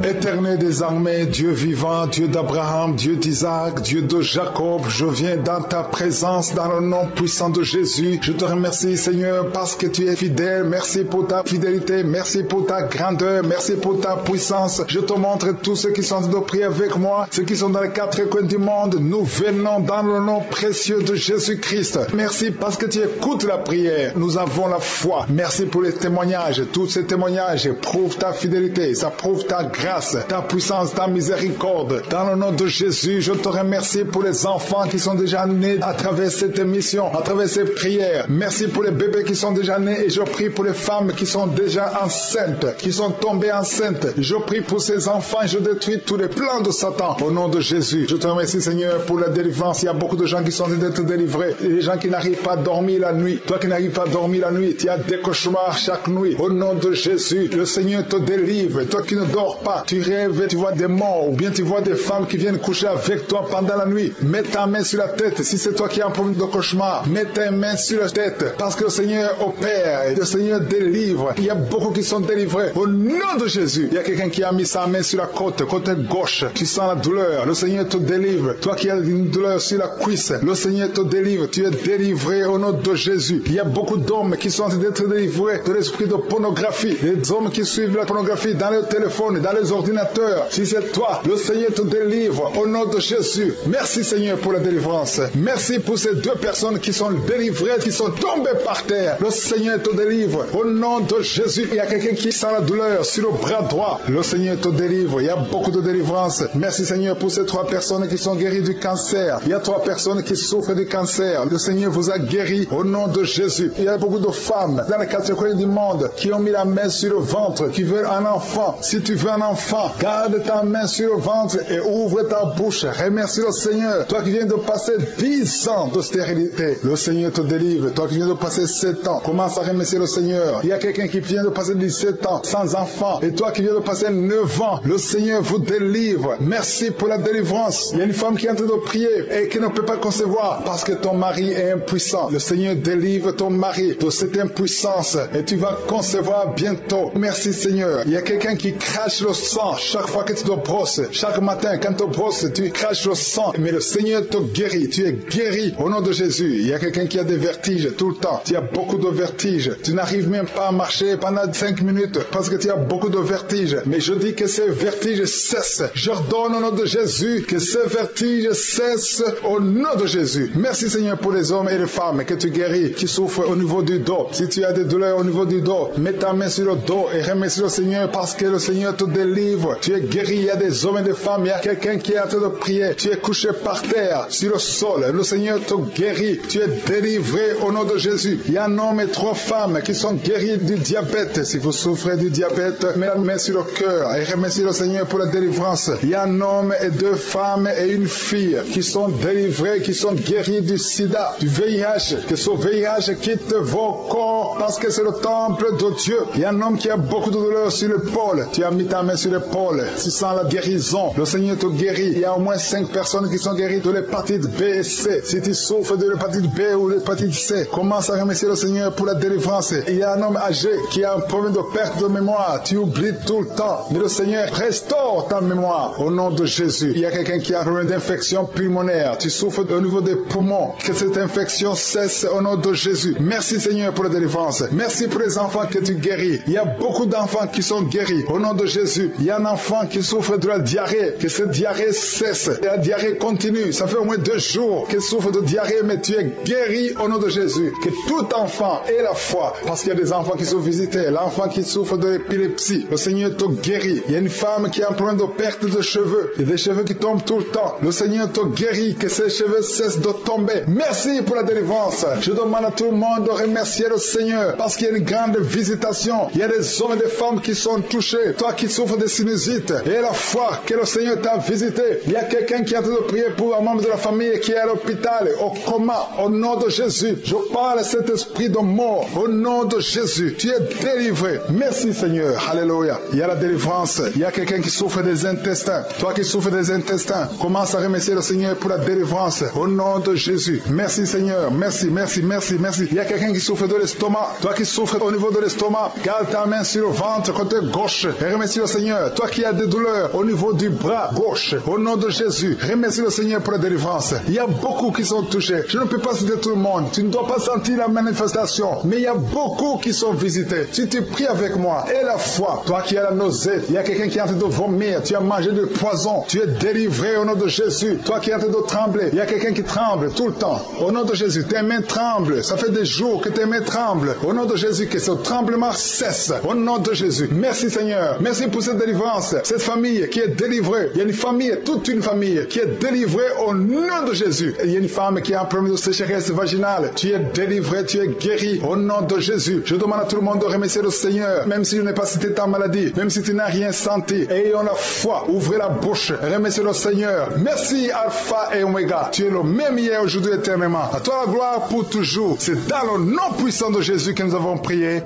Éternel des armées, Dieu vivant, Dieu d'Abraham, Dieu d'Isaac, Dieu de Jacob, je viens dans ta présence, dans le nom puissant de Jésus. Je te remercie, Seigneur, parce que tu es fidèle. Merci pour ta fidélité, merci pour ta grandeur, merci pour ta puissance. Je te montre tous ceux qui sont de prier avec moi, ceux qui sont dans les quatre coins du monde. Nous venons dans le nom précieux de Jésus-Christ. Merci parce que tu écoutes la prière. Nous avons la foi. Merci pour les témoignages. Tous ces témoignages prouvent ta fidélité, ça prouve ta grâce, ta puissance, ta miséricorde. Dans le nom de Jésus, je te remercie pour les enfants qui sont déjà nés à travers cette émission, à travers ces prières. Merci pour les bébés qui sont déjà nés et je prie pour les femmes qui sont déjà enceintes, qui sont tombées enceintes. Je prie pour ces enfants, je détruis tous les plans de Satan au nom de Jésus. Je te remercie, Seigneur, pour la délivrance. Il y a beaucoup de gens qui sont en train d'être délivrés. Et les gens qui n'arrivent pas à dormir la nuit. Toi qui n'arrives pas à dormir la nuit, tu as des cauchemars chaque nuit. Au nom de Jésus, le Seigneur te délivre. Toi qui ne dors pas, tu rêves, tu vois des morts, ou bien tu vois des femmes qui viennent coucher avec toi pendant la nuit. Mets ta main sur la tête. Si c'est toi qui as un problème de cauchemar, mets ta main sur la tête. Parce que le Seigneur opère, le Seigneur délivre. Il y a beaucoup qui sont délivrés. Au nom de Jésus, il y a quelqu'un qui a mis sa main sur la côte gauche. Tu sens la douleur. Le Seigneur te délivre. Toi qui as une douleur sur la cuisse, le Seigneur te délivre. Tu es délivré au nom de Jésus. Il y a beaucoup d'hommes qui sont en train d'être délivrés de l'esprit de pornographie. Les hommes qui suivent la pornographie dans le téléphone, dans les ordinateurs. Si c'est toi, le Seigneur te délivre au nom de Jésus. Merci Seigneur pour la délivrance. Merci pour ces deux personnes qui sont délivrées, qui sont tombées par terre. Le Seigneur te délivre au nom de Jésus. Il y a quelqu'un qui sent la douleur sur le bras droit. Le Seigneur te délivre. Il y a beaucoup de délivrance. Merci Seigneur pour ces 3 personnes qui sont guéries du cancer. Il y a 3 personnes qui souffrent du cancer. Le Seigneur vous a guéri au nom de Jésus. Il y a beaucoup de femmes dans les 4 coins du monde qui ont mis la main sur le ventre, qui veulent un enfant. Si tu veux un enfant, garde ta main sur le ventre et ouvre ta bouche. Remercie le Seigneur. Toi qui viens de passer 10 ans de stérilité, le Seigneur te délivre. Toi qui viens de passer 7 ans, commence à remercier le Seigneur. Il y a quelqu'un qui vient de passer 17 ans sans enfant. Et toi qui viens de passer 9 ans, le Seigneur vous délivre. Merci pour la délivrance. Il y a une femme qui est en train de prier et qui ne peut pas concevoir parce que ton mari est impuissant. Le Seigneur délivre ton mari de cette impuissance et tu vas concevoir bientôt. Merci Seigneur. Il y a quelqu'un qui crache le sang chaque fois que tu te brosses. Chaque matin quand tu te brosses, tu craches le sang. Mais le Seigneur te guérit. Tu es guéri au nom de Jésus. Il y a quelqu'un qui a des vertiges tout le temps. Tu as beaucoup de vertiges. Tu n'arrives même pas à marcher pendant 5 minutes parce que tu as beaucoup de vertiges. Mais je dis que ces vertiges cessent. J'ordonne au nom de Jésus que ces vertiges cessent au nom de Jésus. Merci Seigneur pour les hommes et les femmes que tu guéris, qui souffrent au niveau du dos. Si tu as des douleurs au niveau du dos, mets ta main sur le dos et remercie le Seigneur parce que le Seigneur te délivre. Tu es guéri. Il y a des hommes et des femmes. Il y a quelqu'un qui est en train de prier. Tu es couché par terre, sur le sol. Le Seigneur te guérit. Tu es délivré au nom de Jésus. Il y a un homme et 3 femmes qui sont guéris du diabète. Si vous souffrez du diabète, mets la main sur le cœur et remercie le Seigneur pour la délivrance. Il y a un homme et 2 femmes et une fille qui sont délivrés, qui sont guéris du sida, du VIH. Que ce VIH quitte vos corps parce que c'est le temple de Dieu. Il y a un homme qui a beaucoup de douleur sur l'épaule. Tu as mis ta main sur l'épaule. Tu sens la guérison. Le Seigneur te guérit. Il y a au moins 5 personnes qui sont guéries de l'hépatite B et C. Si tu souffres de l'hépatite B ou de l'hépatite C, commence à remercier le Seigneur pour la délivrance. Il y a un homme âgé qui a un problème de perte de mémoire. Tu oublies tout le temps. Mais le Seigneur restaure ta mémoire au nom de Jésus. Il y a quelqu'un qui a un problème d'infection pulmonaire. Tu souffres au niveau des poumons. Que cette infection cesse au nom de Jésus. Merci Seigneur pour la délivrance. Merci pour les enfants que tu guéris. Il y a beaucoup d'enfants qui sont guéris au nom de Jésus. Il y a un enfant qui souffre de la diarrhée, que cette diarrhée cesse. Et la diarrhée continue. Ça fait au moins 2 jours qu'il souffre de diarrhée, mais tu es guéri au nom de Jésus. Que tout enfant ait la foi. Parce qu'il y a des enfants qui sont visités. L'enfant qui souffre de l'épilepsie, le Seigneur te guérit. Il y a une femme qui a un problème de perte de cheveux. Il y a des cheveux qui tombent tout le temps. Le Seigneur te guérit. Que ces cheveux cessent de tomber. Merci pour la délivrance. Je demande à tout le monde de remercier le Seigneur. Parce qu'il y a une grande visitation. Il y a des hommes et des femmes qui sont touchés. Toi qui souffres de sinusite. Et la foi que le Seigneur t'a visité. Il y a quelqu'un qui est en train de prier pour un membre de la famille qui est à l'hôpital, au coma, au nom de Jésus. Je parle à cet esprit de mort. Au nom de Jésus. Tu es délivré. Merci Seigneur. Alléluia. Il y a la délivrance. Il y a quelqu'un qui souffre des intestins. Toi qui souffres des intestins, commence à remercier le Seigneur pour la délivrance. Au nom de Jésus. Merci Seigneur. Merci, merci, merci, merci. Il y a quelqu'un qui souffre de l'estomac. Toi qui souffres au niveau de l'estomac, garde ta main sur le ventre côté gauche et remercie le Seigneur. Toi qui as des douleurs au niveau du bras gauche, au nom de Jésus, remercie le Seigneur pour la délivrance. Il y a beaucoup qui sont touchés. Je ne peux pas citer tout le monde. Tu ne dois pas sentir la manifestation, mais il y a beaucoup qui sont visités. Si tu pries avec moi, et la foi, toi qui as la nausée, il y a quelqu'un qui est en train de vomir, tu as mangé du poison, tu es délivré au nom de Jésus. Toi qui es en train de trembler, il y a quelqu'un qui tremble tout le temps. Au nom de Jésus, tes mains tremblent. Ça fait des jours que tes mains tremblent. Au nom de Jésus, que ce tremblement cesse. Au nom de Jésus. Merci Seigneur. Merci pour cette délivrance. Cette famille qui est délivrée. Il y a une famille, toute une famille qui est délivrée au nom de Jésus. Et il y a une femme qui a un problème de sécheresse vaginale. Tu es délivré, tu es guéri au nom de Jésus. Je demande à tout le monde de remercier le Seigneur. Même si je n'ai pas cité ta maladie, même si tu n'as rien senti, ayons la foi. Ouvrez la bouche. Remerciez le Seigneur. Merci Alpha et Omega. Tu es le même hier, aujourd'hui, éternellement. À toi la gloire pour toujours. C'est dans le nom puissant de Jésus que nous avons prié.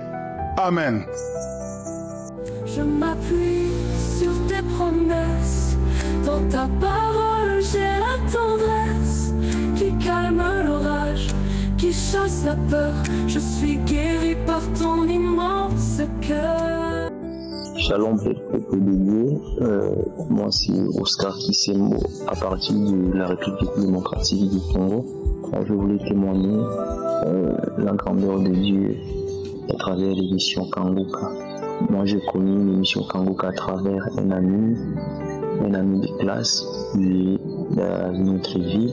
Amen. Je m'appuie sur tes promesses. Dans ta parole, j'ai la tendresse qui calme l'orage, qui chasse la peur. Je suis guéri par ton immense cœur. Shalom, peuple de Dieu. Moi, c'est Oscar Kissembo, à partir de la République démocratique du Congo. Je voulais témoigner la grandeur de Dieu à travers l'émission Kangoka. Moi, j'ai connu l'émission Kangoka à travers un ami de classe qui est dans notre vie.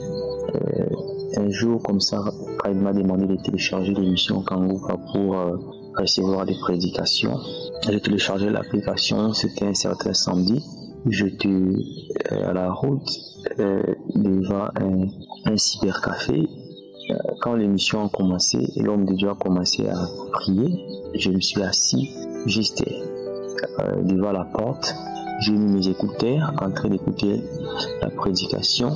Un jour, comme ça, quand il m'a demandé de télécharger l'émission Kangoka pour recevoir des prédications, j'ai téléchargé l'application. C'était un certain samedi. J'étais à la route devant un cybercafé. Quand l'émission a commencé et l'homme de Dieu a commencé à prier, je me suis assis juste devant la porte. J'ai mis mes écouteurs en train d'écouter la prédication.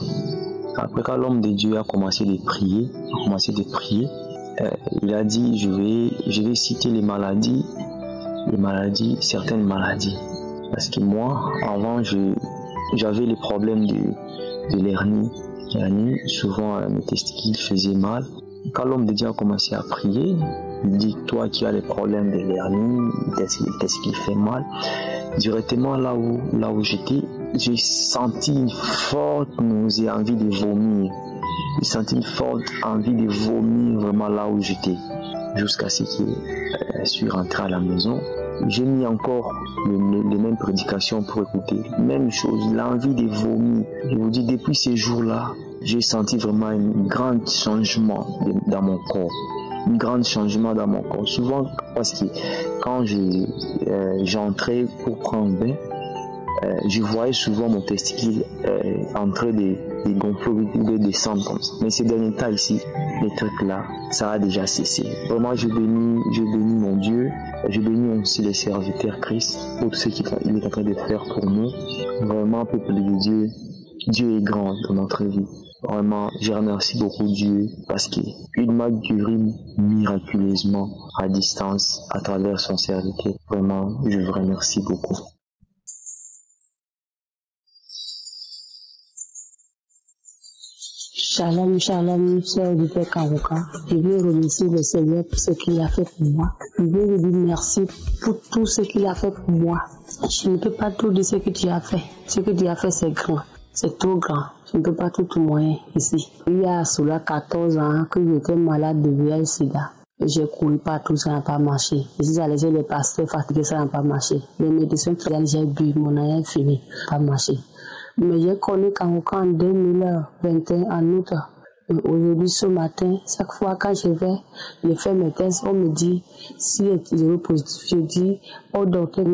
Après, quand l'homme de Dieu a commencé de prier, il a dit, je vais citer les maladies, certaines maladies. Parce que moi, avant, j'avais les problèmes de l'hernie. Souvent, mes testicules faisaient mal. Quand l'homme de Dieu a commencé à prier, il dit, toi qui as les problèmes de l'hernie, les testicules fait mal. Directement là où j'étais, j'ai senti une forte nausée, envie de vomir. J'ai senti une forte envie de vomir vraiment là où j'étais. Jusqu'à ce que je suis rentré à la maison. J'ai mis encore les mêmes prédications pour écouter. Même chose, l'envie de vomir. Je vous dis, depuis ces jours-là, j'ai senti vraiment un grand changement dans mon corps. Un grand changement dans mon corps. Souvent, parce que quand j'entrais pour prendre un bain, je voyais souvent mon testicule en train de gonfler ou de descendre comme ça. Mais ces derniers temps ici, les trucs là, ça a déjà cessé. Vraiment, je bénis mon Dieu. Je bénis aussi les serviteurs Christ pour tout ce qu'il est en train de faire pour nous. Vraiment, peuple de Dieu, Dieu est grand dans notre vie. Vraiment, je remercie beaucoup Dieu parce qu'il m'a guéri miraculeusement à distance à travers son serviteur. Vraiment, je vous remercie beaucoup. Shalom, shalom, sœur du Père Kangoka. Je veux remercier le Seigneur pour ce qu'il a fait pour moi. Je veux lui dire merci pour tout ce qu'il a fait pour moi. Je ne peux pas tout dire ce que tu as fait. Ce que tu as fait, c'est grand. C'est trop grand. Je ne peux pas tout témoigner ici. Il y a cela 14 ans que j'étais malade de VIH-Sida. J'ai couru partout, ça n'a pas marché. Je suis allée chez les pasteurs fatigués, ça n'a pas marché. Les médecins j'ai bu, mon année est fini, pas marché. Mais j'ai connu Kangoka en 2021, en août. Aujourd'hui, ce matin, chaque fois quand je vais faire mes tests, on me dit, si je veux positif, je dis, oh docteur,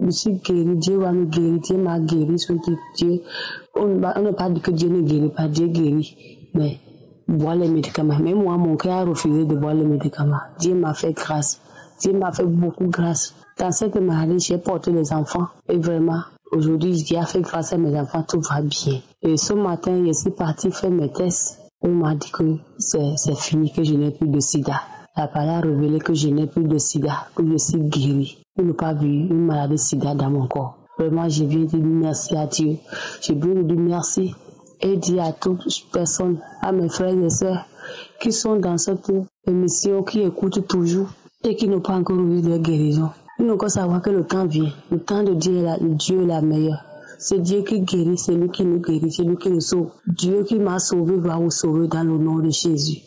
je suis guéri, Dieu va me guérir, Dieu m'a guéri, Dieu. On n'a pas dit que Dieu ne guérit pas, Dieu guérit. Mais boire les médicaments. Même moi, mon cœur a refusé de boire les médicaments. Dieu m'a fait grâce. Dieu m'a fait beaucoup grâce. Dans cette maladie, j'ai porté les enfants. Et vraiment, aujourd'hui, Dieu a fait grâce à mes enfants, tout va bien. Et ce matin, je suis partie faire mes tests. On m'a dit que c'est fini, que je n'ai plus de sida. La parole a révélé que je n'ai plus de sida, que je suis guérie. Je n'ai pas vu une maladie sida dans mon corps. Vraiment, je viens de dire merci à Dieu. Je viens de dire merci. Et dire à toutes les personnes, à mes frères et sœurs qui sont dans cette émission, qui écoutent toujours et qui n'ont pas encore vu leur guérison. Ils n'ont qu'à savoir que le temps vient. Le temps de Dieu est la meilleure. C'est Dieu qui guérit, c'est lui qui nous guérit, c'est lui qui nous sauve. Dieu qui m'a sauvé va vous sauver dans le nom de Jésus.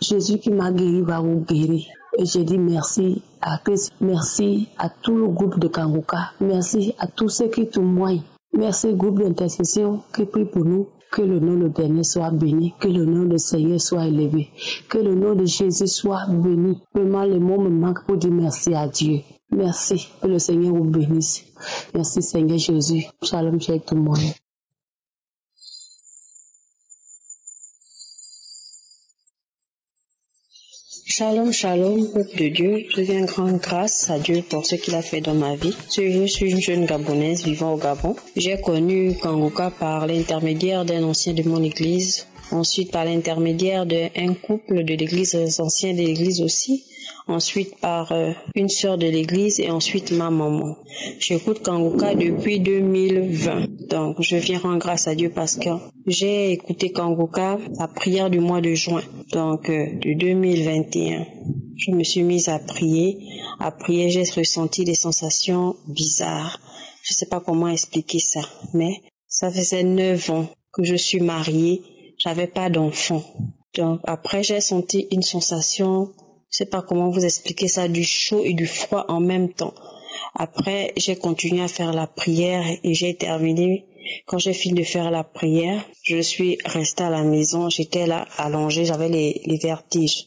Jésus qui m'a guéri va vous guérir. Et je dis merci à Christ, merci à tout le groupe de Kangoka, merci à tous ceux qui témoignent. Merci groupe d'intercession qui prie pour nous. Que le nom de l'Éternel soit béni, que le nom du Seigneur soit élevé, que le nom de Jésus soit béni. Vraiment, les mots me manquent pour dire merci à Dieu. Merci, que le Seigneur vous bénisse. Merci Seigneur Jésus. Shalom chez tout le monde. Shalom, shalom, peuple de Dieu. Je viens rendre grâce à Dieu pour ce qu'il a fait dans ma vie. Je suis une jeune Gabonaise vivant au Gabon. J'ai connu Kangoka par l'intermédiaire d'un ancien de mon église, ensuite par l'intermédiaire d'un couple de l'église, des anciens de l'église aussi, ensuite par une sœur de l'église et ensuite ma maman. J'écoute Kangoka depuis 2020. Donc, je viens rendre grâce à Dieu parce que j'ai écouté Kangoka, la prière du mois de juin, donc de 2021. Je me suis mise à prier, j'ai ressenti des sensations bizarres. Je ne sais pas comment expliquer ça, mais ça faisait 9 ans que je suis mariée, j'avais pas d'enfant. Donc, après, j'ai senti une sensation, je ne sais pas comment vous expliquer ça, du chaud et du froid en même temps. Après, j'ai continué à faire la prière et j'ai terminé. Quand j'ai fini de faire la prière, je suis restée à la maison. J'étais là allongée, j'avais les vertiges.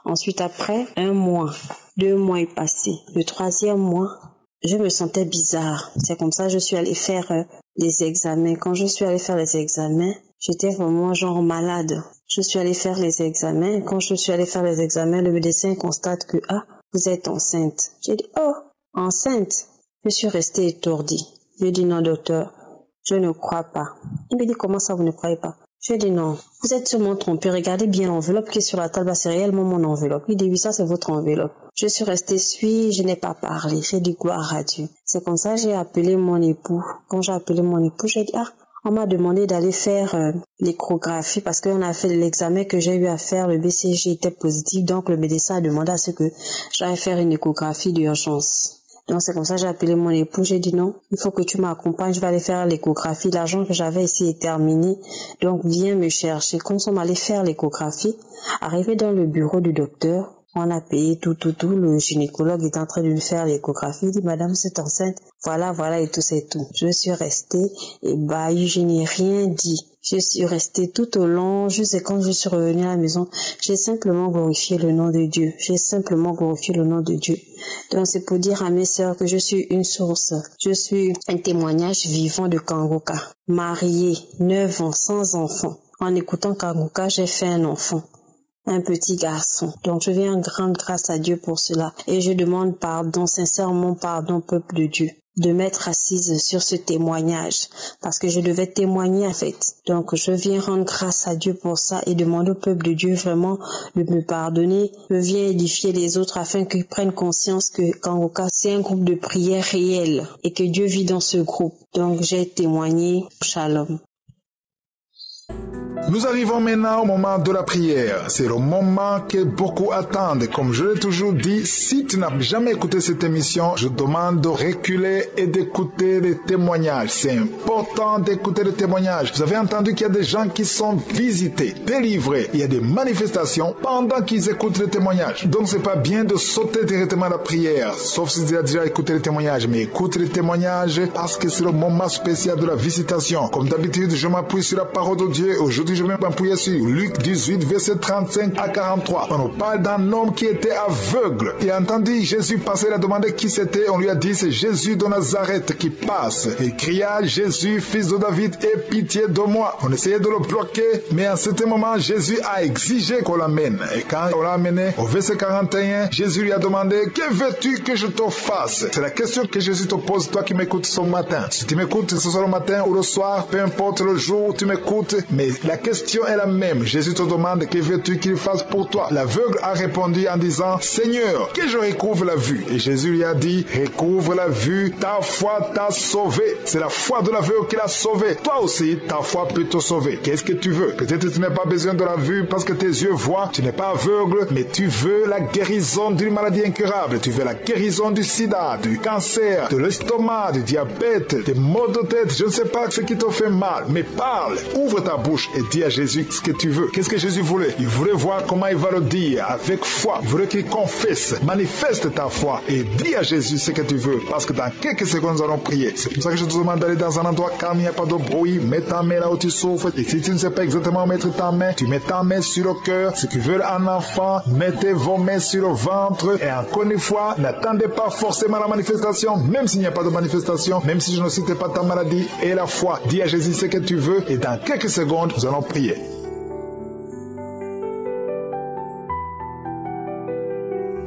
Ensuite, après 1 mois, 2 mois est passé. Le 3e mois, je me sentais bizarre. C'est comme ça que je suis allée faire les examens. Quand je suis allée faire les examens, j'étais vraiment genre malade. Je suis allée faire les examens. Quand je suis allée faire les examens, le médecin constate que vous êtes enceinte. J'ai dit enceinte. Je suis restée étourdie. Je dis non docteur, je ne crois pas. Il me dit comment ça vous ne croyez pas? Je dis non, vous êtes sûrement trompé. Regardez bien l'enveloppe qui est sur la table, c'est réellement mon enveloppe. Il dit oui, ça c'est votre enveloppe. Je suis restée je n'ai pas parlé. J'ai dit gloire à Dieu. C'est comme ça que j'ai appelé mon époux. Quand j'ai appelé mon époux, j'ai dit on m'a demandé d'aller faire l'échographie parce qu'on a fait l'examen que j'ai eu à faire, le BCG était positif, donc le médecin a demandé à ce que j'aille faire une échographie d'urgence. Donc c'est comme ça que j'ai appelé mon époux, j'ai dit non, il faut que tu m'accompagnes, je vais aller faire l'échographie, l'argent que j'avais ici est terminé, donc viens me chercher. Quand on s'est allé faire l'échographie, arrivé dans le bureau du docteur, on a payé tout, le gynécologue est en train de lui faire l'échographie, il dit madame vous êtes enceinte, voilà et tout c'est tout. Je suis restée et je n'ai rien dit. Je suis restée tout au long, jusqu'à quand je suis revenue à la maison, j'ai simplement glorifié le nom de Dieu. Donc c'est pour dire à mes sœurs que je suis une source, je suis un témoignage vivant de Kangoka. Mariée, 9 ans, sans enfant. En écoutant Kangoka, j'ai fait un enfant. Un petit garçon. Donc je viens rendre grâce à Dieu pour cela. Et je demande pardon, sincèrement pardon, peuple de Dieu, de m'être assise sur ce témoignage. Parce que je devais témoigner en fait. Donc je viens rendre grâce à Dieu pour ça et demander au peuple de Dieu vraiment de me pardonner. Je viens édifier les autres afin qu'ils prennent conscience que Kangoka c'est un groupe de prière réel et que Dieu vit dans ce groupe. Donc j'ai témoigné. Shalom. Nous arrivons maintenant au moment de la prière. C'est le moment que beaucoup attendent. Comme je l'ai toujours dit, si tu n'as jamais écouté cette émission, je demande de reculer et d'écouter les témoignages. C'est important d'écouter les témoignages. Vous avez entendu qu'il y a des gens qui sont visités, délivrés. Il y a des manifestations pendant qu'ils écoutent les témoignages. Donc c'est pas bien de sauter directement à la prière, sauf si tu as déjà écouté les témoignages. Mais écoute les témoignages parce que c'est le moment spécial de la visitation. Comme d'habitude, je m'appuie sur la parole de Dieu. Aujourd'hui, je vais m'appuyer sur Luc 18, verset 35 à 43. On nous parle d'un homme qui était aveugle. Il a entendu Jésus passer, il a demandé qui c'était. On lui a dit, c'est Jésus de Nazareth qui passe. Il cria, Jésus, fils de David, aie pitié de moi. On essayait de le bloquer, mais à certain moment, Jésus a exigé qu'on l'amène. Et quand on l'a amené, au verset 41, Jésus lui a demandé, que veux-tu que je te fasse? C'est la question que Jésus te pose, toi qui m'écoutes ce matin. Si tu m'écoutes ce soir le matin ou le soir, peu importe le jour où tu m'écoutes, mais la question est la même. Jésus te demande, que veux-tu qu'il fasse pour toi? L'aveugle a répondu en disant, Seigneur, que je recouvre la vue. Et Jésus lui a dit, recouvre la vue, ta foi t'a sauvé. C'est la foi de l'aveugle qui l'a sauvé. Toi aussi, ta foi peut te sauver. Qu'est-ce que tu veux? Peut-être tu n'as pas besoin de la vue parce que tes yeux voient, tu n'es pas aveugle, mais tu veux la guérison d'une maladie incurable. Tu veux la guérison du sida, du cancer, de l'estomac, du diabète, des maux de tête. Je ne sais pas ce qui te fait mal, mais parle, ouvre ta bouche et dis à Jésus ce que tu veux. Qu'est-ce que Jésus voulait? Il voulait voir comment il va le dire avec foi. Il voulait qu'il confesse, manifeste ta foi et dis à Jésus ce que tu veux, parce que dans quelques secondes nous allons prier. C'est pour ça que je te demande d'aller dans un endroit calme, il n'y a pas de bruit, mets ta main là où tu souffres, et si tu ne sais pas exactement où mettre ta main, tu mets ta main sur le cœur. Ceux qui veulent un enfant, mettez vos mains sur le ventre, et encore une fois, n'attendez pas forcément la manifestation, même s'il n'y a pas de manifestation, même si je ne cite pas ta maladie, et la foi, dis à Jésus ce que tu veux, et dans quelques secondes, nous allons prier.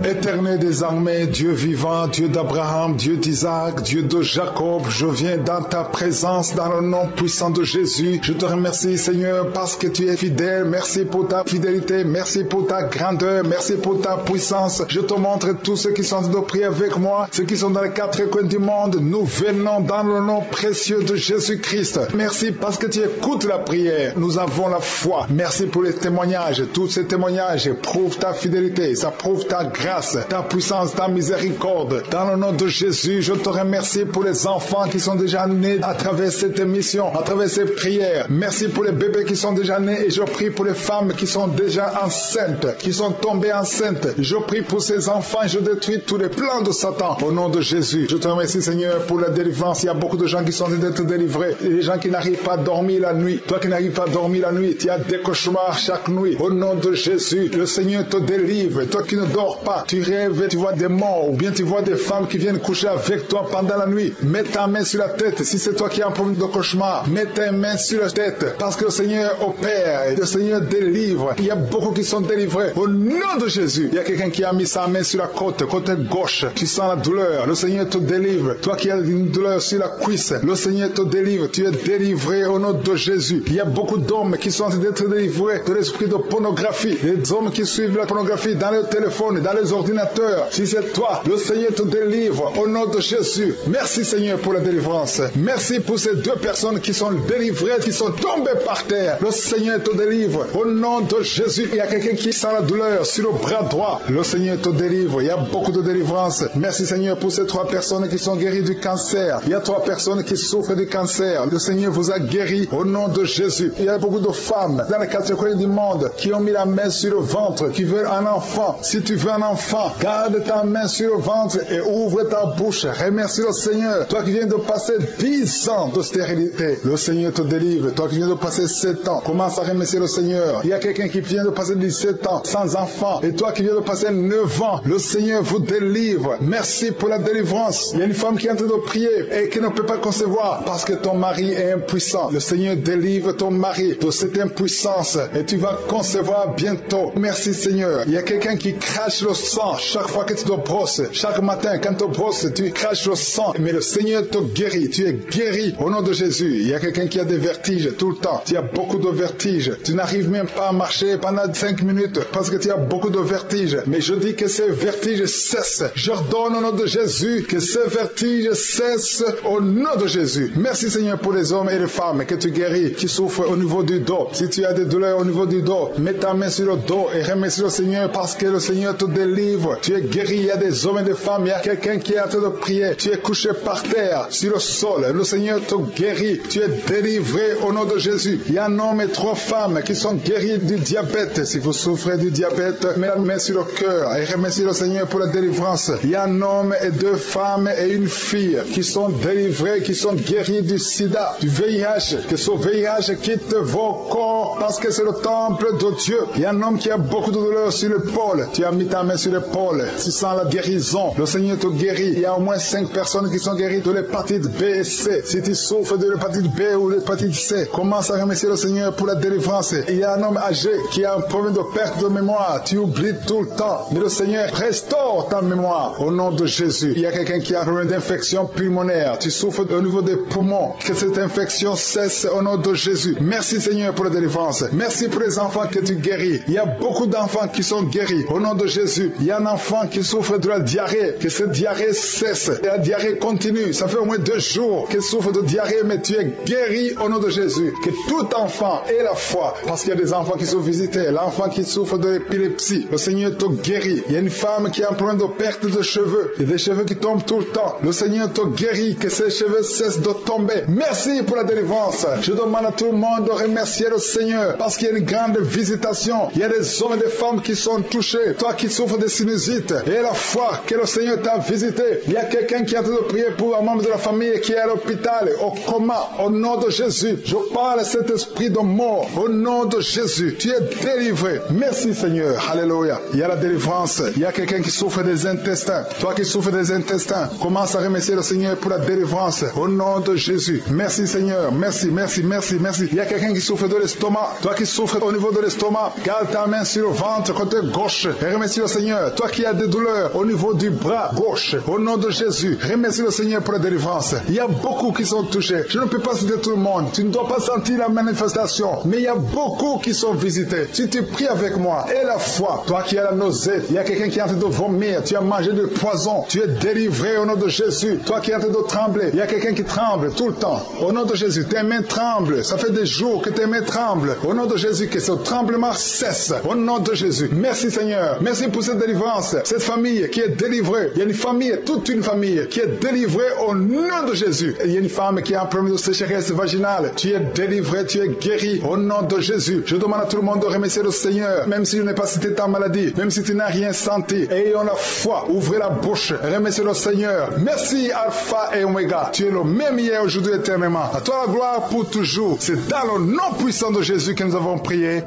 Éternel des armées, Dieu vivant, Dieu d'Abraham, Dieu d'Isaac, Dieu de Jacob, je viens dans ta présence, dans le nom puissant de Jésus. Je te remercie, Seigneur, parce que tu es fidèle. Merci pour ta fidélité, merci pour ta grandeur, merci pour ta puissance. Je te montre tous ceux qui sont de prier avec moi, ceux qui sont dans les quatre coins du monde. Nous venons dans le nom précieux de Jésus-Christ. Merci parce que tu écoutes la prière. Nous avons la foi. Merci pour les témoignages. Tous ces témoignages prouvent ta fidélité, ça prouve ta grâce, ta puissance, ta miséricorde. Dans le nom de Jésus, je te remercie pour les enfants qui sont déjà nés à travers cette émission, à travers ces prières. Merci pour les bébés qui sont déjà nés et je prie pour les femmes qui sont déjà enceintes, qui sont tombées enceintes. Je prie pour ces enfants et je détruis tous les plans de Satan au nom de Jésus. Je te remercie, Seigneur, pour la délivrance. Il y a beaucoup de gens qui sont en train d'être délivrés. Et les gens qui n'arrivent pas à dormir la nuit. Toi qui n'arrives pas à dormir la nuit, tu as des cauchemars chaque nuit. Au nom de Jésus, le Seigneur te délivre. Toi qui ne dors pas, tu rêves, tu vois des morts, ou bien tu vois des femmes qui viennent coucher avec toi pendant la nuit. Mets ta main sur la tête. Si c'est toi qui as un problème de cauchemar, mets ta main sur la tête, parce que le Seigneur opère, et le Seigneur délivre. Il y a beaucoup qui sont délivrés. Au nom de Jésus, il y a quelqu'un qui a mis sa main sur la côte, côté gauche. Tu sens la douleur. Le Seigneur te délivre. Toi qui as une douleur sur la cuisse, le Seigneur te délivre. Tu es délivré au nom de Jésus. Il y a beaucoup d'hommes qui sont en train d'être délivrés de l'esprit de pornographie. Les hommes qui suivent la pornographie dans le téléphone, dans les ordinateurs. Si c'est toi, le Seigneur te délivre au nom de Jésus. Merci, Seigneur, pour la délivrance. Merci pour ces deux personnes qui sont délivrées, qui sont tombées par terre. Le Seigneur te délivre au nom de Jésus. Il y a quelqu'un qui sent la douleur sur le bras droit. Le Seigneur te délivre. Il y a beaucoup de délivrance. Merci, Seigneur, pour ces 3 personnes qui sont guéries du cancer. Il y a 3 personnes qui souffrent du cancer. Le Seigneur vous a guéri au nom de Jésus. Il y a beaucoup de femmes dans les 4 coins du monde qui ont mis la main sur le ventre, qui veulent un enfant. Si tu veux un enfant, garde ta main sur le ventre et ouvre ta bouche. Remercie le Seigneur. Toi qui viens de passer 10 ans de stérilité, le Seigneur te délivre. Toi qui viens de passer 7 ans, commence à remercier le Seigneur. Il y a quelqu'un qui vient de passer 17 ans sans enfant. Et toi qui viens de passer 9 ans, le Seigneur vous délivre. Merci pour la délivrance. Il y a une femme qui est en train de prier et qui ne peut pas concevoir parce que ton mari est impuissant. Le Seigneur délivre ton mari de cette impuissance et tu vas concevoir bientôt. Merci, Seigneur. Il y a quelqu'un qui crache le sang sang. Chaque fois que tu te brosses, chaque matin quand tu te brosses, tu craches le sang. Mais le Seigneur te guérit. Tu es guéri au nom de Jésus. Il y a quelqu'un qui a des vertiges tout le temps. Tu as beaucoup de vertiges. Tu n'arrives même pas à marcher pendant 5 minutes parce que tu as beaucoup de vertiges. Mais je dis que ces vertiges cessent. J'ordonne au nom de Jésus que ces vertiges cessent au nom de Jésus. Merci Seigneur pour les hommes et les femmes que tu guéris, qui souffrent au niveau du dos. Si tu as des douleurs au niveau du dos, mets ta main sur le dos et remercie le Seigneur parce que le Seigneur te délivre. Tu es guéri. Il y a des hommes et des femmes. Il y a quelqu'un qui est en train de prier. Tu es couché par terre, sur le sol. Le Seigneur te guérit. Tu es délivré au nom de Jésus. Il y a un homme et 3 femmes qui sont guéris du diabète. Si vous souffrez du diabète, mets la main sur le cœur et remercie le Seigneur pour la délivrance. Il y a un homme et 2 femmes et une fille qui sont délivrés, qui sont guéris du sida, du VIH. Que ce VIH quitte vos corps parce que c'est le temple de Dieu. Il y a un homme qui a beaucoup de douleur sur l'épaule. Tu as mis ta main sur l'épaule. Tu sens la guérison. Le Seigneur te guérit. Il y a au moins 5 personnes qui sont guéries de l'hépatite B et C. Si tu souffres de l'hépatite B ou l'hépatite C, commence à remercier le Seigneur pour la délivrance. Il y a un homme âgé qui a un problème de perte de mémoire. Tu oublies tout le temps. Mais le Seigneur restaure ta mémoire au nom de Jésus. Il y a quelqu'un qui a un problème d'infection pulmonaire. Tu souffres au niveau des poumons. Que cette infection cesse au nom de Jésus. Merci Seigneur pour la délivrance. Merci pour les enfants que tu guéris. Il y a beaucoup d'enfants qui sont guéris au nom de Jésus. Il y a un enfant qui souffre de la diarrhée. Que cette diarrhée cesse. Et la diarrhée continue. Ça fait au moins 2 jours qu'il souffre de diarrhée, mais tu es guéri au nom de Jésus. Que tout enfant ait la foi. Parce qu'il y a des enfants qui sont visités. L'enfant qui souffre de l'épilepsie. Le Seigneur te guérit. Il y a une femme qui a un problème de perte de cheveux. Il y a des cheveux qui tombent tout le temps. Le Seigneur te guérit. Que ces cheveux cessent de tomber. Merci pour la délivrance. Je demande à tout le monde de remercier le Seigneur. Parce qu'il y a une grande visitation. Il y a des hommes et des femmes qui sont touchés. Toi qui souffres de sinusite. Et la foi que le Seigneur t'a visité. Il y a quelqu'un qui est en train de prier pour un membre de la famille qui est à l'hôpital, au coma. Au nom de Jésus. Je parle à cet esprit de mort. Au nom de Jésus. Tu es délivré. Merci Seigneur. Alléluia. Il y a la délivrance. Il y a quelqu'un qui souffre des intestins. Toi qui souffres des intestins, commence à remercier le Seigneur pour la délivrance. Au nom de Jésus. Merci Seigneur. Merci, merci, merci, merci. Il y a quelqu'un qui souffre de l'estomac. Toi qui souffres au niveau de l'estomac, garde ta main sur le ventre côté gauche et remercie le Seigneur. Toi qui as des douleurs au niveau du bras gauche, au nom de Jésus, remercie le Seigneur pour la délivrance. Il y a beaucoup qui sont touchés. Je ne peux pas citer tout le monde. Tu ne dois pas sentir la manifestation, mais il y a beaucoup qui sont visités. Si tu pries avec moi, et la foi, toi qui as la nausée, il y a quelqu'un qui est en train de vomir, tu as mangé du poison, tu es délivré au nom de Jésus. Toi qui es en train de trembler, il y a quelqu'un qui tremble tout le temps. Au nom de Jésus, tes mains tremblent. Ça fait des jours que tes mains tremblent. Au nom de Jésus, que ce tremblement cesse. Au nom de Jésus. Merci Seigneur. Merci pour cette délivrance. Cette famille qui est délivrée. Il y a une famille, toute une famille qui est délivrée au nom de Jésus. Il y a une femme qui a un problème de sécheresse vaginale. Tu es délivré, tu es guéri au nom de Jésus. Je demande à tout le monde de remercier le Seigneur. Même si je n'ai pas cité ta maladie, même si tu n'as rien senti, ayons la foi. Ouvrez la bouche. Remerciez le Seigneur. Merci Alpha et Omega. Tu es le même hier, aujourd'hui, éternellement. À toi la gloire pour toujours. C'est dans le nom puissant de Jésus que nous avons prié.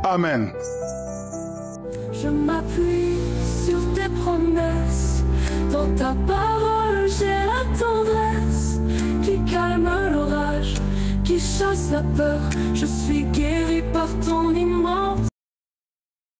Amen. Je m'appuie sur tes promesses. Dans ta parole, j'ai la tendresse qui calme l'orage, qui chasse la peur. Je suis guéri par ton immense